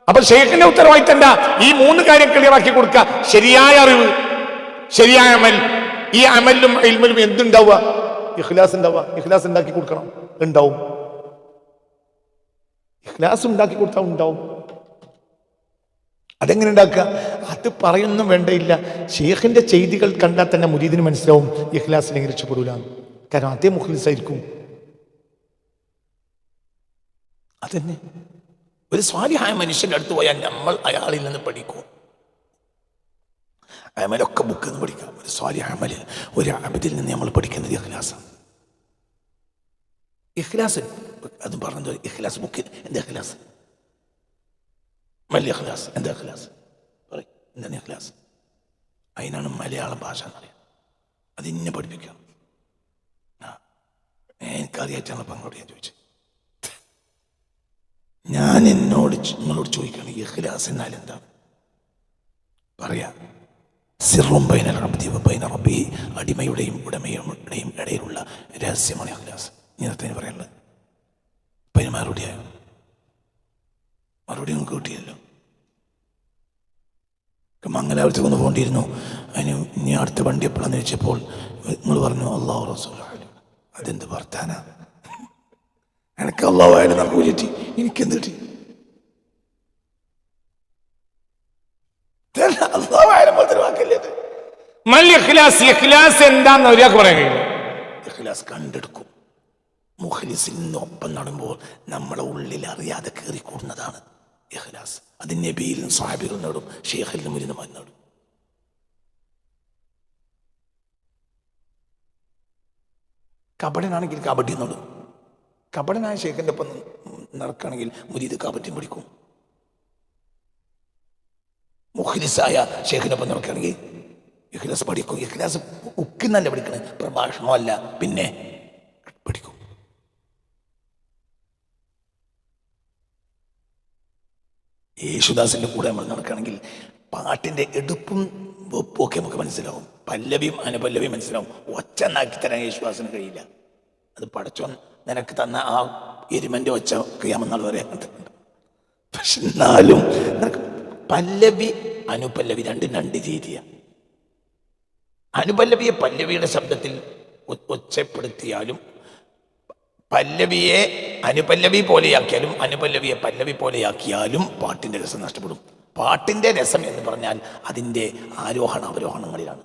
അപ്പൊ ഷെയ്ഖിന്റെ ഉത്തരവാദിത്തം എന്താ? ഈ 3 കാര്യം ക്ലിയറാക്കി കൊടുക്കുക. ശരിയായ അറിവ്, ശരിയായ അമൽ. ഈ അമലിലും ഇൽമിലും എന്തുണ്ടാവുക? ഇഖ്ലാസ് ഉണ്ടാവുക. ഇഖ്ലാസ് ഉണ്ടാക്കി കൊടുക്കണം, ഉണ്ടാവും. ഇഖ്ലാസ് ഉണ്ടാക്കി കൊടുത്താൽ ഉണ്ടാവും. അതെങ്ങനെ ഉണ്ടാക്കുക? അത് പറയൊന്നും വേണ്ടയില്ല. ഷെയ്ഖിന്റെ ചെയ്തികൾ കണ്ടാൽ തന്നെ മുരീദിന് മനസ്സിലാവും ഇഖ്ലാസിനെ രക്ഷപ്പെടൂല. കാരണം അതേ മുഖ്ലിസായിരിക്കും. അതന്നെ ഒരു സ്വാലിഹായ മനുഷ്യന്റെ അടുത്ത് പോയാൽ നമ്മൾ അയാളിൽ നിന്ന് പഠിക്കും. അമലൊക്കെ ബുക്കിൽ നിന്ന് പഠിക്കാം. ഒരു സ്വാലിഹ അമല്, ഒരു അബദിൽ നിന്ന് നമ്മൾ പഠിക്കുന്നത് ഇഖ്ലാസാണ്. ഇഖ്ലാസ് അത് പറഞ്ഞത് ഇഖ്ലാസ് ബുക്കിൽ. എന്താ ഇഖ്ലാസ്? വലിയ ഇഖ്ലാസ്. എന്താ ഇഖ്ലാസ്? പറയും. എന്താണ് ഇഖ്ലാസ്? അതിനാണ് മലയാളം ഭാഷ എന്നറിയാം. അതിന്നെ പഠിപ്പിക്കാം. എനിക്കറിയാറ്റാണ് പങ്കോട് ഞാൻ ചോദിച്ചത്. ഞാൻ നിങ്ങളോട് ചോദിക്കുകയാണ്, ഇഖ്ലാസ് എന്നാൽ എന്താണ്? പറയാ. സിറും ബൈനൽ അബ്ദി വ ബൈന റബ്ബി, അടിമയുടെയും ഉടമയുടെയും ഇടയിലുള്ള രഹസ്യമാണ് ഇഖ്ലാസ്. ഇങ്ങനത്തെ പറയാനുള്ളത്. അപ്പൊ അതിന് മറുപടിയായോ? മറുപടി നമുക്ക് കിട്ടിയല്ലോ. മംഗലാപുരത്തേക്ക് ഒന്ന് പോകേണ്ടിയിരുന്നു. അതിന് ഇനി അടുത്ത വണ്ടി എപ്പോഴാന്ന് ചോദിച്ചപ്പോൾ നിങ്ങൾ പറഞ്ഞു അല്ലാഹു റസൂലുഹു. അതെന്ത് വർത്താന? എനിക്ക് അല്ലാഹു ആയാലും നമുക്ക് കിട്ടി, എനിക്കെന്ത് കിട്ടി? അല്ലാഹു ആയാലും പോലത്തെ വാക്കല്ലേ അത്. ഇഖ്ലാസ് എന്താന്ന് ഒരാൾക്ക് പറയാൻ കഴിയും. ഇഖ്ലാസ് കണ്ടെടുക്കും. മുഖ്ലിസിനൊപ്പം നടുമ്പോൾ നമ്മളെ ഉള്ളിൽ അറിയാതെ കയറിക്കൂടുന്നതാണ് ഇഖ്ലാസ്. അത് നബിയിലും സ്വഹാബികളും നേടും, ഷെയ്ഖിലും മുരിദന്മാർ നേടും. കബഡനാണെങ്കിൽ കബഡി നേടും. കബഡനായ ഷെയ്ഖിന്റെ ഒപ്പം നടക്കുകയാണെങ്കിൽ മുരീദ് കബഡിയും പഠിക്കും. മുഖ്ലിസായ ഷെയ്ഖിന്റെ ഒപ്പം നടക്കുകയാണെങ്കിൽ ഇഖ്ലാസ് പഠിക്കും. ഇഖ്ലാസ് ബുക്കിൽ നല്ല പഠിക്കണേ, പ്രഭാഷണമല്ല. പിന്നെ പഠിക്കും. യേശുദാസിന്റെ കൂടെ നമ്മൾ നടക്കുകയാണെങ്കിൽ പാട്ടിന്റെ എടുപ്പും വെപ്പും ഒക്കെ നമുക്ക് മനസ്സിലാവും. പല്ലവിയും അനുപല്ലവിയും മനസ്സിലാവും. ഒച്ച നാക്കി തരാൻ യേശുദാസിന് കഴിയില്ല. അത് പടച്ചോൻ നിനക്ക് തന്ന ആ എരുമന്റെ ഒച്ച കഴിയാമെന്നാൾ പറയാറുണ്ട്. പക്ഷെ എന്നാലും നിനക്ക് പല്ലവി അനുപല്ലവി രണ്ടും 2 രീതിയാണ്. അനുപല്ലവിയെ പല്ലവിയുടെ ശബ്ദത്തിൽ ഒച്ചപ്പെടുത്തിയാലും, പല്ലവിയെ അനുപല്ലവി പോലെയാക്കിയാലും, അനുപല്ലവിയെ പല്ലവി പോലെയാക്കിയാലും പാട്ടിന്റെ രസം നഷ്ടപ്പെടും. പാട്ടിന്റെ രസം എന്ന് പറഞ്ഞാൽ അതിൻ്റെ ആരോഹണ അവരോഹണങ്ങളിലാണ്.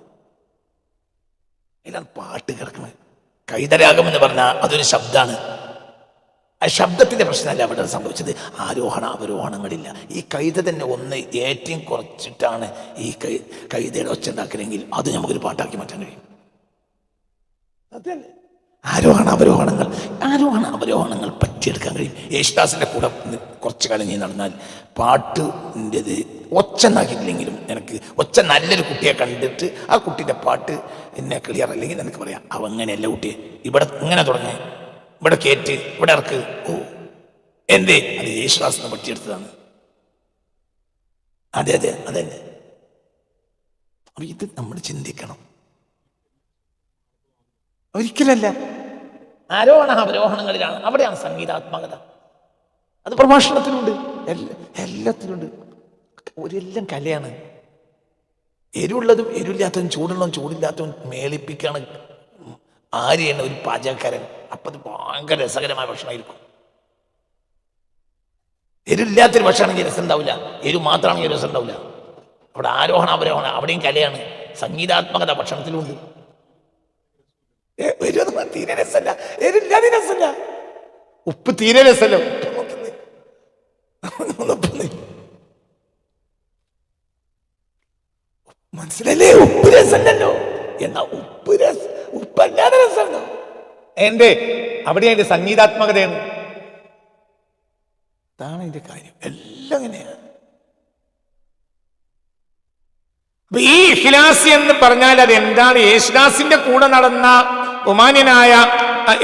ഇതിലാണ് പാട്ട് കിടക്കുന്നത്. കൈതരാഗം എന്ന് പറഞ്ഞാൽ അതൊരു ശബ്ദമാണ്. ആ ശബ്ദത്തിന്റെ പ്രശ്നമല്ല അവിടെ സംഭവിച്ചത്. ആരോഹണ അവരോഹണങ്ങളില്ല. ഈ കൈത തന്നെ ഒന്ന് ഏറ്റവും കുറച്ചിട്ടാണ് ഈ കൈതയുടെ ഒച്ച ഉണ്ടാക്കണമെങ്കിൽ അത് നമുക്കൊരു പാട്ടാക്കി മാറ്റാൻ കഴിയും. അതല്ലേ ആരോഹണ അവരോഹണങ്ങൾ പറ്റിയെടുക്കാൻ കഴിയും. യേശുദാസിന്റെ കൂടെ കുറച്ചു കാലം നീ നടന്നാൽ പാട്ടിൻ്റെത് ഒച്ച ഉണ്ടാക്കിയിട്ടില്ലെങ്കിലും എനിക്ക് ഒച്ച നല്ലൊരു കുട്ടിയെ കണ്ടിട്ട് ആ കുട്ടിയുടെ പാട്ട് എന്നെ ക്ലിയർ അല്ലെങ്കിൽ എനിക്ക് പറയാം, അവ അങ്ങനെയല്ല കുട്ടിയെ, ഇവിടെ ഇങ്ങനെ തുടങ്ങി, ഇവിടെ കേറ്റ്, ഇവിടെ ഇറക്ക്. ഓ എന്തേ? അത് യേശുദാസിനെ പറ്റിയെടുത്തതാണ്. അതെ അതന്നെ. അപ്പൊ ഇത് നമ്മൾ ചിന്തിക്കണം. ഒരിക്കലല്ല, ആരോഹണ അവരോഹണങ്ങളിലാണ്. അവിടെയാണ് സംഗീതാത്മകത. അത് പ്രഭാഷണത്തിലുണ്ട്, എല്ലാത്തിലുണ്ട്. ഒരെല്ലാം കലയാണ്. എരിവുള്ളതും എരിവില്ലാത്തതും ചൂടുള്ളതും ചൂടില്ലാത്തതും മേളിപ്പിക്കാണ് ആരെയാണ് ഒരു പാചകക്കാരൻ. അപ്പം അത് ഭയങ്കര രസകരമായ ഭക്ഷണമായിരിക്കും. എരിവില്ലാത്തൊരു ഭക്ഷണമാണെങ്കിൽ രസം ഉണ്ടാവില്ല, എരിവ് മാത്രമാണെങ്കിൽ രസം ഉണ്ടാവില്ല. അവിടെ ആരോഹണ അവരോഹണം, അവിടെയും കലയാണ്. സംഗീതാത്മകത ഭക്ഷണത്തിലുണ്ട്. തീരെ രസമല്ല, എരില്ലാതെ രസമല്ല. ഉപ്പ് തീരെ രസമല്ലോ. മനസ്സിലല്ലേ? ഉപ്പ് രസമല്ലോ. എന്നാ ഉപ്പല്ലാതെ രസമുണ്ടോ? എന്റെ അവിടെ അതിന്റെ സംഗീതാത്മകതയാണ്. അതാണ് അതിന്റെ കാര്യം. എല്ലാം അങ്ങനെയാണ്. ഈ ഇഖ്ലാസ് എന്ന് പറഞ്ഞാൽ അത് എന്താണ്? യേശുദാസിന്റെ കൂടെ നടന്ന ഒമാന്യനായ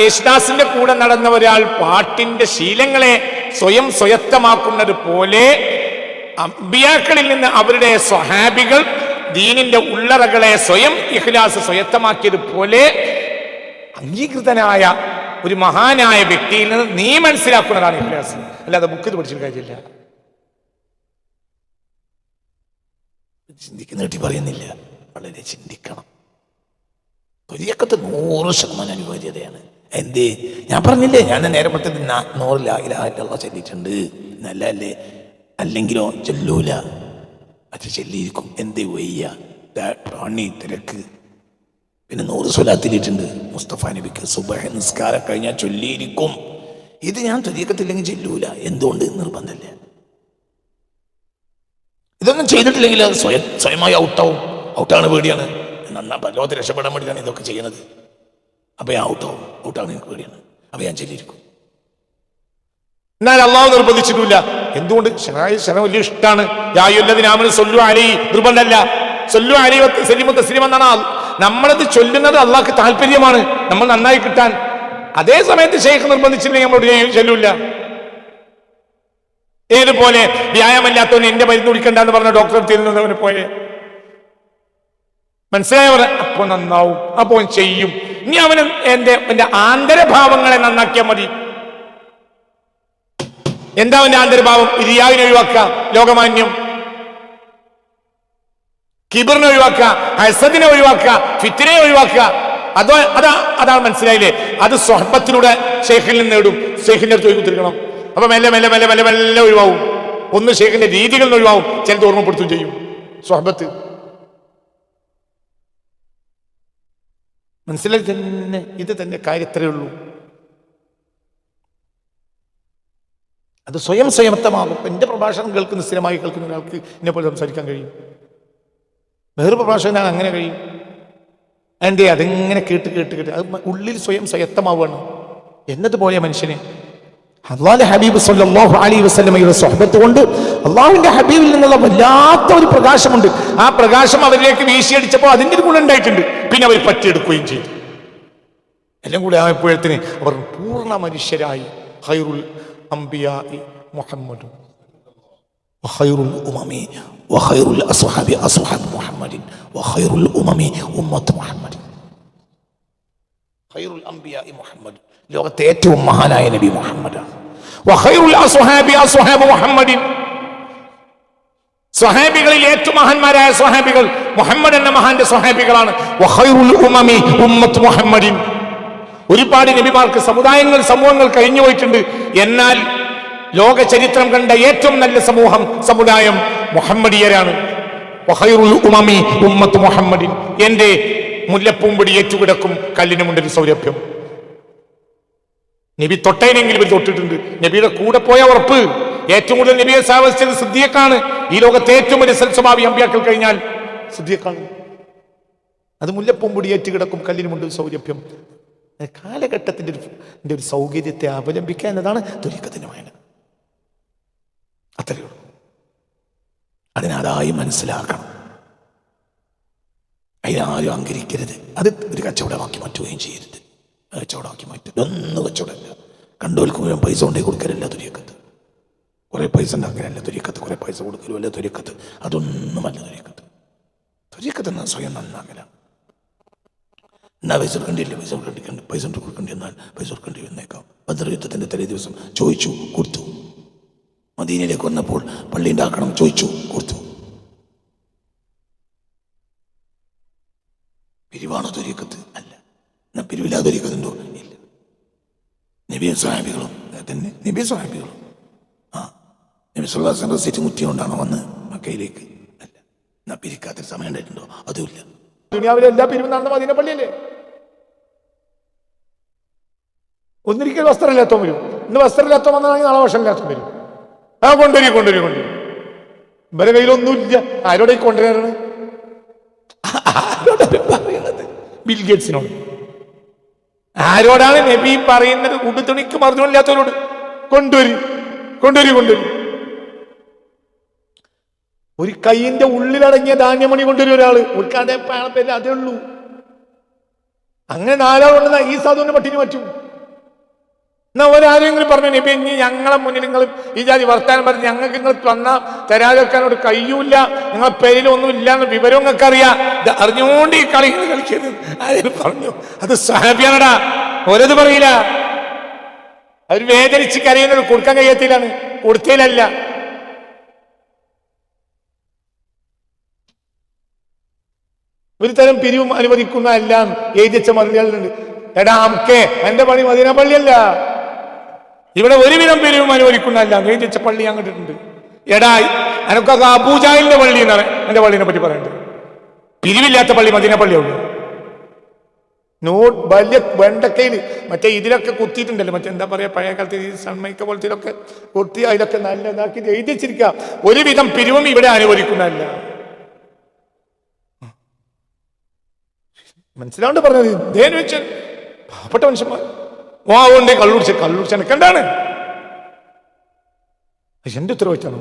യേശുദാസിന്റെ കൂടെ നടന്ന ഒരാൾ പാട്ടിന്റെ ശീലങ്ങളെ സ്വയം സ്വയത്തമാക്കുന്നത് പോലെ അമ്പിയാക്കളിൽ നിന്ന് അവരുടെ സ്വഹാബികൾ ദീനിന്റെ ഉള്ളറകളെ സ്വയം ഇഖ്ലാസ് സ്വയത്തമാക്കിയതുപോലെ അംഗീകൃതനായ ഒരു മഹാനായ വ്യക്തിയിൽ നിന്ന് നീ മനസ്സിലാക്കുന്നതാണ് ഇഖ്ലാസ്. അല്ലാതെ ബുക്ക് പഠിച്ചിട്ട് കാര്യമില്ല. ചിന്തിക്കുന്ന കിട്ടി പറയുന്നില്ല, വളരെ ചിന്തിക്കണം. ത്വരീഖത്ത് 100% അനിവാര്യതയാണ്. എന്തേ? ഞാൻ പറഞ്ഞില്ലേ, ഞാൻ നേരെ പെട്ടത് 100 ലാ ഇലാഹ ഇല്ലല്ലാഹ് ചൊല്ലിയിട്ടുണ്ട് നല്ലല്ലേ. അല്ലെങ്കിലോ ചൊല്ലൂല, അത് ചൊല്ലിയിരിക്കും. എന്തേ വയ്യ, പണി തിരക്ക്. പിന്നെ 100 സ്വലാത്തിലിട്ടുണ്ട് മുസ്തഫ നബിക്ക്. സുബഹ് നിസ്കാരം കഴിഞ്ഞാൽ ചൊല്ലിയിരിക്കും. ഇത് ഞാൻ ത്വരീഖത്തില്ലെങ്കിൽ ചൊല്ലൂല. എന്തുകൊണ്ട്? നിർബന്ധമില്ല. ഇതൊന്നും ചെയ്തിട്ടില്ലെങ്കിൽ അത് സ്വയമായി ഔട്ടാണ് പേടിയാണ്. നന്നാ ലോകത്ത് രക്ഷപ്പെടാൻ വേണ്ടിയാണ് ഇതൊക്കെ ചെയ്യുന്നത്. അപ്പൊ ഞാൻ ഔട്ടാണ് എനിക്ക് പേടിയാണ്. അപ്പൊ ഞാൻ ചൊല്ലിയിരിക്കും. എന്നാൽ അള്ളാഹു നിർബന്ധിച്ചിട്ടില്ല. എന്തുകൊണ്ട്? ശനം വലിയ ഇഷ്ടമാണ്. സൊല്ലു അലൈ നിർബന്ധമല്ല. സൊല്ലു അലൈ സലിമു തസ്ലീം എന്നാണ്. നമ്മളത് ചൊല്ലുന്നത് അള്ളാഹ്ക്ക് താല്പര്യമാണ്, നമ്മൾ നന്നായി കിട്ടാൻ. അതേ സമയത്ത് ശൈഖ് നിർബന്ധിച്ചില്ലെങ്കിൽ നമ്മളോട് ചൊല്ലൂല. ഏതുപോലെ വ്യായാമമില്ലാത്തവന് എന്റെ മരുന്ന് കുടിക്കണ്ടെന്ന് പറഞ്ഞ ഡോക്ടറെ തിരുന്നവന് പോയെ മനസ്സിലായവർ അപ്പൊ നന്നാവും, അപ്പൊ അവൻ ചെയ്യും. ഇനി അവന് എന്റെ ആന്തരഭാവങ്ങളെ നന്നാക്കിയാൽ മതി. എന്താ അവന്റെ ആന്തരഭാവം? റിയാവിനെ ഒഴിവാക്കുക, ലോകമാന്യം. കിബറിനെ ഒഴിവാക്കുക, ഹസദിനെ ഒഴിവാക്കുക, ഫിത്നയെ ഒഴിവാക്കുക. അതാണ് മനസ്സിലായില്ലേ? അത് സ്വഹബത്തിലൂടെ ശൈഖിൽ നിന്ന് നേടും. ശൈഖിന്റെ അടുത്ത് കുത്തിരിക്കണം. അപ്പൊ മെല്ലെ മെല്ലെ മെല്ലെ മെല്ലെ മെല്ലെ ഒഴിവാവും. ഒന്ന് ശൈഖിന്റെ രീതികളിൽ നിന്ന് ഒഴിവാവും. ചിലത് ഓർമ്മപ്പെടുത്തുകയും ചെയ്യും. സ്വഹബത്ത് മനസ്സിലായി തന്നെ. ഇത് തന്നെ കാര്യത്രേ ഉള്ളൂ. അത് സ്വയത്തമാകും. എന്റെ പ്രഭാഷണം കേൾക്കുന്ന സ്ഥിരമായി കേൾക്കുന്ന ഒരാൾക്ക് എന്നെ പോലെ സംസാരിക്കാൻ കഴിയും. വേറെ പ്രഭാഷകനാണ് അങ്ങനെ കഴിയും. എന്തേ? അതെങ്ങനെ കേട്ട് കേട്ട് കേട്ട് അത് ഉള്ളിൽ സ്വയത്തമാവുകയാണ്. എന്നതുപോലെ മനുഷ്യനെ അല്ലാഹുവിന്റെ ഹബീബ് സല്ലല്ലാഹു അലൈഹി വസല്ലമയുടെ സ്വഹബത്ത് കൊണ്ട് അള്ളാഹുവിന്റെ ഹബീബിൽ നിന്നുള്ള വല്ലാത്ത ഒരു പ്രകാശമുണ്ട്. ആ പ്രകാശം അവരിലേക്ക് വീശിയടിച്ചപ്പോൾ അതിൻ്റെ ഒരു ഗുണം ഉണ്ടായിട്ടുണ്ട്. പിന്നെ അവർ പറ്റിയെടുക്കുകയും ചെയ്തു. എല്ലാം കൂടി ആയപ്പോഴത്തിന് അവർ പൂർണ്ണ മനുഷ്യരായി. ഖൈറുൽ അംബിയാഇ മുഹമ്മദും വഖൈറുൽ ഉമമി വഖൈറുൽ അസ്ഹാബി അസ്ഹാബ് മുഹമ്മദിൻ വഖൈറുൽ ഉമമി ഉമ്മത്ത് മുഹമ്മദിൻ. ഖൈറുൽ അംബിയാഇ മുഹമ്മദ്, ലോകത്തെ ഏറ്റവും മഹാനായ നബി മുഹമ്മദാണ്. വഖൈറുൽ അസ്ഹാബി അസ്ഹാബ് മുഹമ്മദിൻ, സ്വഹാബികളിൽ ഏറ്റവും മഹാന്മാരായ സ്വഹാബികൾ മുഹമ്മദ് എന്ന മഹാന്റെ സ്വഹാബികളാണ്. വഖൈറുൽ ഉമമി ഉമ്മത്ത് മുഹമ്മദിൻ. ഒരുപാട് നബിമാർക്ക് സമൂഹങ്ങൾ കഴിഞ്ഞു പോയിട്ടുണ്ട്. എന്നാൽ ലോക ചരിത്രം കണ്ട ഏറ്റവും നല്ല സമുദായം മുഹമ്മദീയരാണ്. വഖൈറുൽ ഉമമി ഉമ്മത്ത് മുഹമ്മദിൻ. എന്റെ മുല്ലപ്പൂമ്പൊടി ഏറ്റുകിടക്കും കല്ലിനുമുണ്ടൊരു സൗരഭ്യം. നബി തൊട്ടേനെങ്കിലും ഇവർ തൊട്ടിട്ടുണ്ട്. നബിയുടെ കൂടെ പോയ ഉറപ്പ്. ഏറ്റവും കൂടുതൽ നബിയെ സാവസിച്ചത് സിദ്ദീഖാണ്. ഈ ലോകത്തെ ഏറ്റവും വലിയ സൽസ്വഭാവി അമ്പിയാക്കൾ കഴിഞ്ഞാൽ സിദ്ദീഖാണ്. അത് മുല്ലപ്പൂമ്പൊടി ഏറ്റുകിടക്കും കല്ലിനുമുണ്ട് സൗരഭ്യം. കാലഘട്ടത്തിന്റെ ഒരു സൗകര്യത്തെ അവലംബിക്കുക എന്നതാണ് ത്വരീഖത്തിന്റെ വായന. അത്രയേ ഉള്ളൂ. അതിനായി മനസ്സിലാക്കണം. അതിനാരും അംഗീകരിക്കരുത്. അത് ഒരു കച്ചവടമാക്കി മാറ്റുകയും ചെയ്യരുത്. കച്ചവടമാക്കി മാറ്റും. ഇതൊന്നും കച്ചവടമല്ല. കണ്ടോൽക്ക് മുഴുവൻ പൈസ കൊണ്ടേ കൊടുക്കലല്ല ത്വരീഖത്ത്. കുറെ പൈസ ഉണ്ടാക്കലല്ല ത്വരീഖത്ത്. കുറെ പൈസ കൊടുക്കലുമല്ല ത്വരീഖത്ത്. അതൊന്നുമല്ല ത്വരീഖത്ത്. ത്വരീഖത്ത് എന്നാൽ സ്വയം നന്നാകലാണ്. എന്നാ പൈസ കൊടുക്കേണ്ടിയില്ല, പൈസ കൊടുക്കേണ്ടി എന്നാൽ പൈസ കൊടുക്കേണ്ടി വന്നേക്കാം. ബദർ യുദ്ധത്തിന്റെ തലേ ദിവസം ചോദിച്ചു, കൊടുത്തു. മദീനയിലേക്ക് വന്നപ്പോൾ പള്ളി ഉണ്ടാക്കണം ചോദിച്ചു, കൊടുത്തു. പിരിവാണോ ത്വരീഖത്ത്? അല്ല. എന്നാ പിരിവില്ലാതെ ത്വരീഖത്തുണ്ടോ? ഇല്ല. നബിയും സ്വഹാബികളും തന്നെ. നബിയും സ്വഹാബികളും നബി സല്ലല്ലാഹു അലൈഹി വസല്ലം റസീറ്റ് മുറ്റിയോണ്ടാണോ വന്ന് മക്കയിലേക്ക്? അല്ല. എന്നാ പിരിക്കാത്തൊരു സമയം ഉണ്ടായിട്ടുണ്ടോ? അതുമില്ല. ദുനിയാവിലെ എല്ലാ പിരിവും നടന്ന മദീന പള്ളിയല്ലേ? ഒന്നിരിക്കൽ വസ്ത്രമില്ലാത്തവരും ഇന്ന് വസ്ത്രമില്ലാത്ത വന്നതാണെങ്കിൽ നാളെ വശമില്ലാത്ത വരും. ആ കൊണ്ടുവരും. ഇവരെ കയ്യിലൊന്നുമില്ല. ആരോടെ കൊണ്ടുവരാനാണ്? പറയുന്നത് ബിൽഗേറ്റ്സിനോട്. ആരോടാണ് നബി പറയുന്നത്? ഉടുത്തുണിക്ക് മറുപടിയില്ലാത്തവരോട്. കൊണ്ടുവരും. ഒരു കൈയിന്റെ ഉള്ളിലടങ്ങിയ ധാന്യമണി കൊണ്ടുവരും ഒരാള്. ഒരിക്കാതെ പേര് അതേ ഉള്ളൂ. അങ്ങനെ നാലാളുണ്ടെന്നാ ഈ സാധുവിന്റെ പട്ടിന് പറ്റും. എന്നാ ഒരാരെങ്കിലും പറഞ്ഞു നബി ഇനി ഞങ്ങളെ മുന്നിൽ നിങ്ങൾ ഈ ജാതി വർത്താനം പറഞ്ഞ് ഞങ്ങൾക്ക് നിങ്ങൾ തന്നാൽ തരാതെ വെക്കാനോട് കഴിയൂല, നിങ്ങളെ പേരിലൊന്നും ഇല്ലാന്ന് വിവരം നിങ്ങൾക്ക് അറിയാം. ഇത് അറിഞ്ഞുകൊണ്ട് ഈ കളി കളിക്കരുത് ആരും പറഞ്ഞു. അത് സഹാബിയാണടാ, ഓരത് പറയില്ല. അവർ വേദനിച്ച് കരയുന്നത് കൊടുക്കാൻ കഴിയത്തില്ലാണ്, കൊടുത്തതിലല്ല. ഒരു തരം പിരിവും അനുവദിക്കുന്ന എല്ലാം എഴുതിച്ച മറുപടികളുണ്ട്. എടാ അമ്മേ, എന്റെ പണി മദീന പള്ളിയല്ല, ഇവിടെ ഒരുവിധം പിരിവും അനുവദിക്കുന്നല്ല എഴുതിച്ച പള്ളി ഞാൻ കണ്ടിട്ടുണ്ട്. എടാ എനക്കൊക്കെ അബൂജാഹിലിന്റെ പള്ളി എന്നാണ് എന്റെ പള്ളിനെ പറ്റി പറയുന്നത്. പിരിവില്ലാത്ത പള്ളി മദീന പള്ളിയുള്ളൂ. വലിയ വെണ്ടക്കയിൽ മറ്റേ ഇതിലൊക്കെ കുത്തിയിട്ടുണ്ടല്ലോ, മറ്റേ എന്താ പറയാ പഴയ കാലത്ത് ഈ സൺമൈക്ക പോലത്തിലൊക്കെ കുത്തി അതിലൊക്കെ നല്ല ഇതാക്കി എഴുതി വെച്ചിരിക്കുക. ഒരുവിധം പിരിവും ഇവിടെ അനുവദിക്കുന്നതല്ല. മനസ്സിലാണ്ട് പറഞ്ഞത്. ഇതേന്ന് വെച്ചാൽ പാവപ്പെട്ട മനുഷ്യന്മാർ വാവുണ്ടേ കള്ളുടിച്ച എനക്കെന്താണ്? എന്റെ ഉത്തരവാദിത്തമാണോ?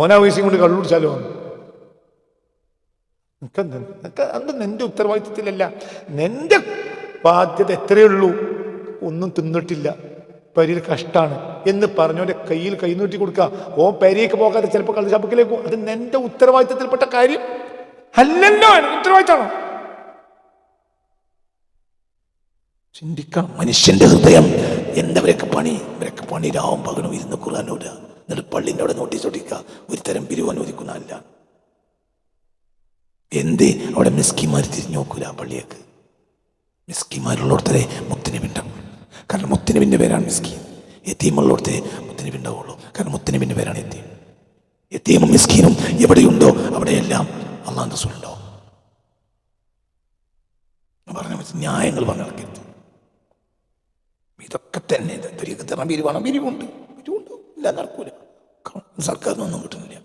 ഓനാ വയസ്സും കൊണ്ട് കള്ളുടിച്ചാലോ? അന്ന് നിന്റെ ഉത്തരവാദിത്തത്തിലല്ല. നിന്റെ ബാധ്യത എത്രയേ ഉള്ളൂ. ഒന്നും തിന്നിട്ടില്ല, പരിയിൽ കഷ്ടാണ് എന്ന് പറഞ്ഞോന്റെ കയ്യിൽ കൈ നീട്ടി കൊടുക്കുക. ഓ പരിയൊക്കെ പോകാതെ ചിലപ്പോൾ കള്ളുചാപ്പക്കിലേക്കും. അത് നിന്റെ ഉത്തരവാദിത്തത്തിൽപ്പെട്ട കാര്യം അല്ലല്ലോ. എനിക്ക് ഉത്തരവാദിത്തമാണോ? ചിന്തിക്കണം. മനുഷ്യന്റെ ഹൃദയം എന്തവരൊക്കെ ഇവരൊക്കെ പണി രാവും പകലും ഇരുന്ന് ഖുർആനോട് എന്നിട്ട് പള്ളിൻ്റെ അവിടെ നോട്ടീസ് ഒട്ടിക്കുക. ഒരു തരം പിരിവ് അനുവദിക്കുന്നതല്ല. എന്തേ അവിടെ മിസ്കിമാർ തിരിഞ്ഞു നോക്കൂല പള്ളിയേക്ക്? മിസ്കിമാരുള്ളടത്തേ മുത്തനബിണ്ടാവും. കാരണം മുത്തനബിന്റെ പേരാണ് മിസ്കീൻ. യതീമുള്ളടത്തേ മുത്തനബി ഉണ്ടാവുള്ളൂ. കാരണം മുത്തനബിന്റെ പേരാണ് യതീം. യതീമും മിസ്കീനും എവിടെയുണ്ടോ അവിടെയെല്ലാം അള്ളാഹു റസൂലുണ്ടാവും. പറഞ്ഞ ന്യായങ്ങൾ പറഞ്ഞു നടക്കരുത്. ഇതൊക്കെ തന്നെ പിരിവുണ്ട് ഇല്ല, നടക്കൂല. സർക്കാരിനൊന്നും കിട്ടുന്നില്ല.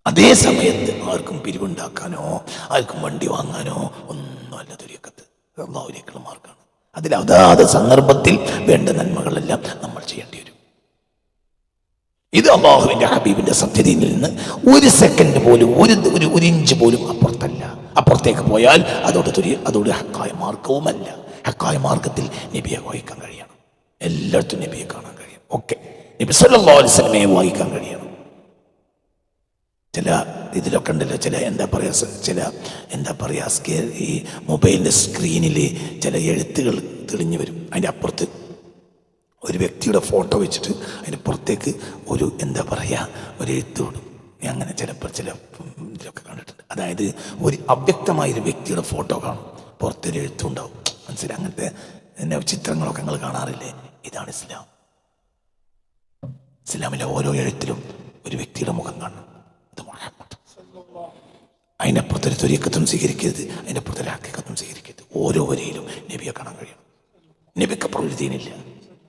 അതേ സമയത്ത് ആർക്കും പിരിവുണ്ടാക്കാനോ ആർക്കും വണ്ടി വാങ്ങാനോ ഒന്നുമല്ല തുര്യക്കത്ത്. അള്ളാഹുവിലേക്കുള്ള മാർഗമാണ്. അതിൽ അതാത് സന്ദർഭത്തിൽ വേണ്ട നന്മകളെല്ലാം നമ്മൾ ചെയ്യേണ്ടി വരും. ഇത് അള്ളാഹുവിന്റെ ഹബീബിന്റെ സത്യതയിൽ നിന്ന് ഒരു സെക്കൻഡ് പോലും ഒരു ഇഞ്ച് പോലും അപ്പുറത്തല്ല. അപ്പുറത്തേക്ക് പോയാൽ അതോട് ഹക്കായ മാർഗവുമല്ല. ഹക്കായ മാർഗത്തിൽ നബിയെ വായിക്കാൻ കഴിയണം. എല്ലായിടത്തും നബിയെ കാണാൻ കഴിയണം. ഓക്കെ, നബി സല്ലല്ലാഹു അലൈഹി വസല്ലമയെ വായിക്കാൻ കഴിയണം. ചില ഇതിലൊക്കെ ഉണ്ടല്ലോ, ചില എന്താ പറയുക ഈ മൊബൈലിൻ്റെ സ്ക്രീനിൽ ചില എഴുത്തുകൾ തെളിഞ്ഞു വരും. അതിൻ്റെ അപ്പുറത്ത് ഒരു വ്യക്തിയുടെ ഫോട്ടോ വെച്ചിട്ട് അതിൻ്റെ പുറത്തേക്ക് ഒരു എന്താ പറയുക ഒരു എഴുത്തോടും. അങ്ങനെ ചിലപ്പോൾ ചില ഇതിലൊക്കെ കണ്ടിട്ടുണ്ട്. അതായത് ഒരു അവ്യക്തമായൊരു വ്യക്തിയുടെ ഫോട്ടോ കാണും, പുറത്തൊരു എഴുത്തുണ്ടാവും. മനസ്സിലായി? അങ്ങനത്തെ ചിത്രങ്ങളൊക്കെ നിങ്ങൾ കാണാറില്ലേ? ഇതാണ് ഇസ്ലാം. ഇസ്ലാമിലെ ഓരോ എഴുത്തിലും ഒരു വ്യക്തിയുടെ മുഖം കാണും. അതിനപ്പുറത്തൊരു ത്വരീക്കത്തും സ്വീകരിക്കരുത്, അതിനപ്പുറത്തൊരു ഹക്കീക്കത്തും സ്വീകരിക്കരുത്. ഓരോ വരിയിലും നബിയെ കാണാൻ കഴിയണം. നബിക്ക് പ്രവൃത്തിയില്ല.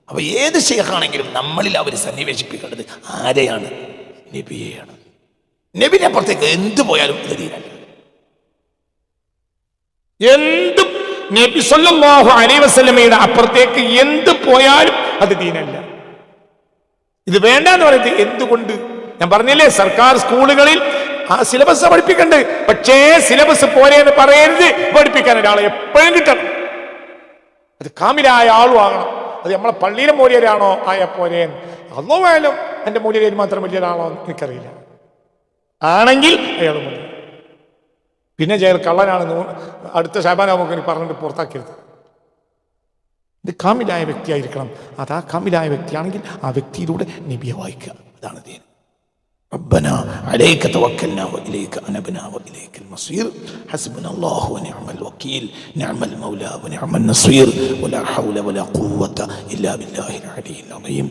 അപ്പൊ ഏത് ശൈഖാണെങ്കിലും നമ്മളിൽ അവർ സന്നിവേശിപ്പിക്കേണ്ടത് ആരെയാണ്? നബിയെയാണ്. നബിനെ അപ്പുറത്തേക്ക് എന്ത് പോയാലും ഇത് ദീനല്ല. എന്തും നബി സല്ലല്ലാഹു അലൈഹി വസല്ലമയുടെ അപ്പുറത്തേക്ക് എന്ത് പോയാലും അത് ദീനല്ല. ഇത് വേണ്ടെന്ന് പറയുന്നത് എന്തുകൊണ്ട്? ഞാൻ പറഞ്ഞില്ലേ, സർക്കാർ സ്കൂളുകളിൽ ആ സിലബസ് പഠിപ്പിക്കണ്ട്. പക്ഷേ സിലബസ് പോരെന്ന് പറയരുത്. പഠിപ്പിക്കാൻ ഒരാളെ എപ്പോഴും കിട്ടണം. അത് കാമിലായ ആളും ആകണം. അത് നമ്മളെ പള്ളിയിലെ മൂല്യരാണോ ആയ പോരേന്ന് അന്നോയാലും എൻ്റെ മൂല്യര് മാത്രം വലിയൊരാളോ എനിക്കറിയില്ല. ആണെങ്കിൽ അയാൾ മതി. പിന്നെ കള്ളനാണ് അടുത്ത ശാബാനാവുമ്പോൾ എനിക്ക് പറഞ്ഞിട്ട് പുറത്താക്കരുത്. ഇത് കാമിലായ വ്യക്തിയായിരിക്കണം. അതാ കാമിലായ വ്യക്തിയാണെങ്കിൽ ആ വ്യക്തിയിലൂടെ നബിയെ വായിക്കുക. അതാണ് ദീൻ. ربنا عليك توكلنا وإليك أنبنا وإليك المصير حسبنا الله ونعم الوكيل نعم المولى ونعم النصير ولا حول ولا قوة إلا بالله العلي العظيم.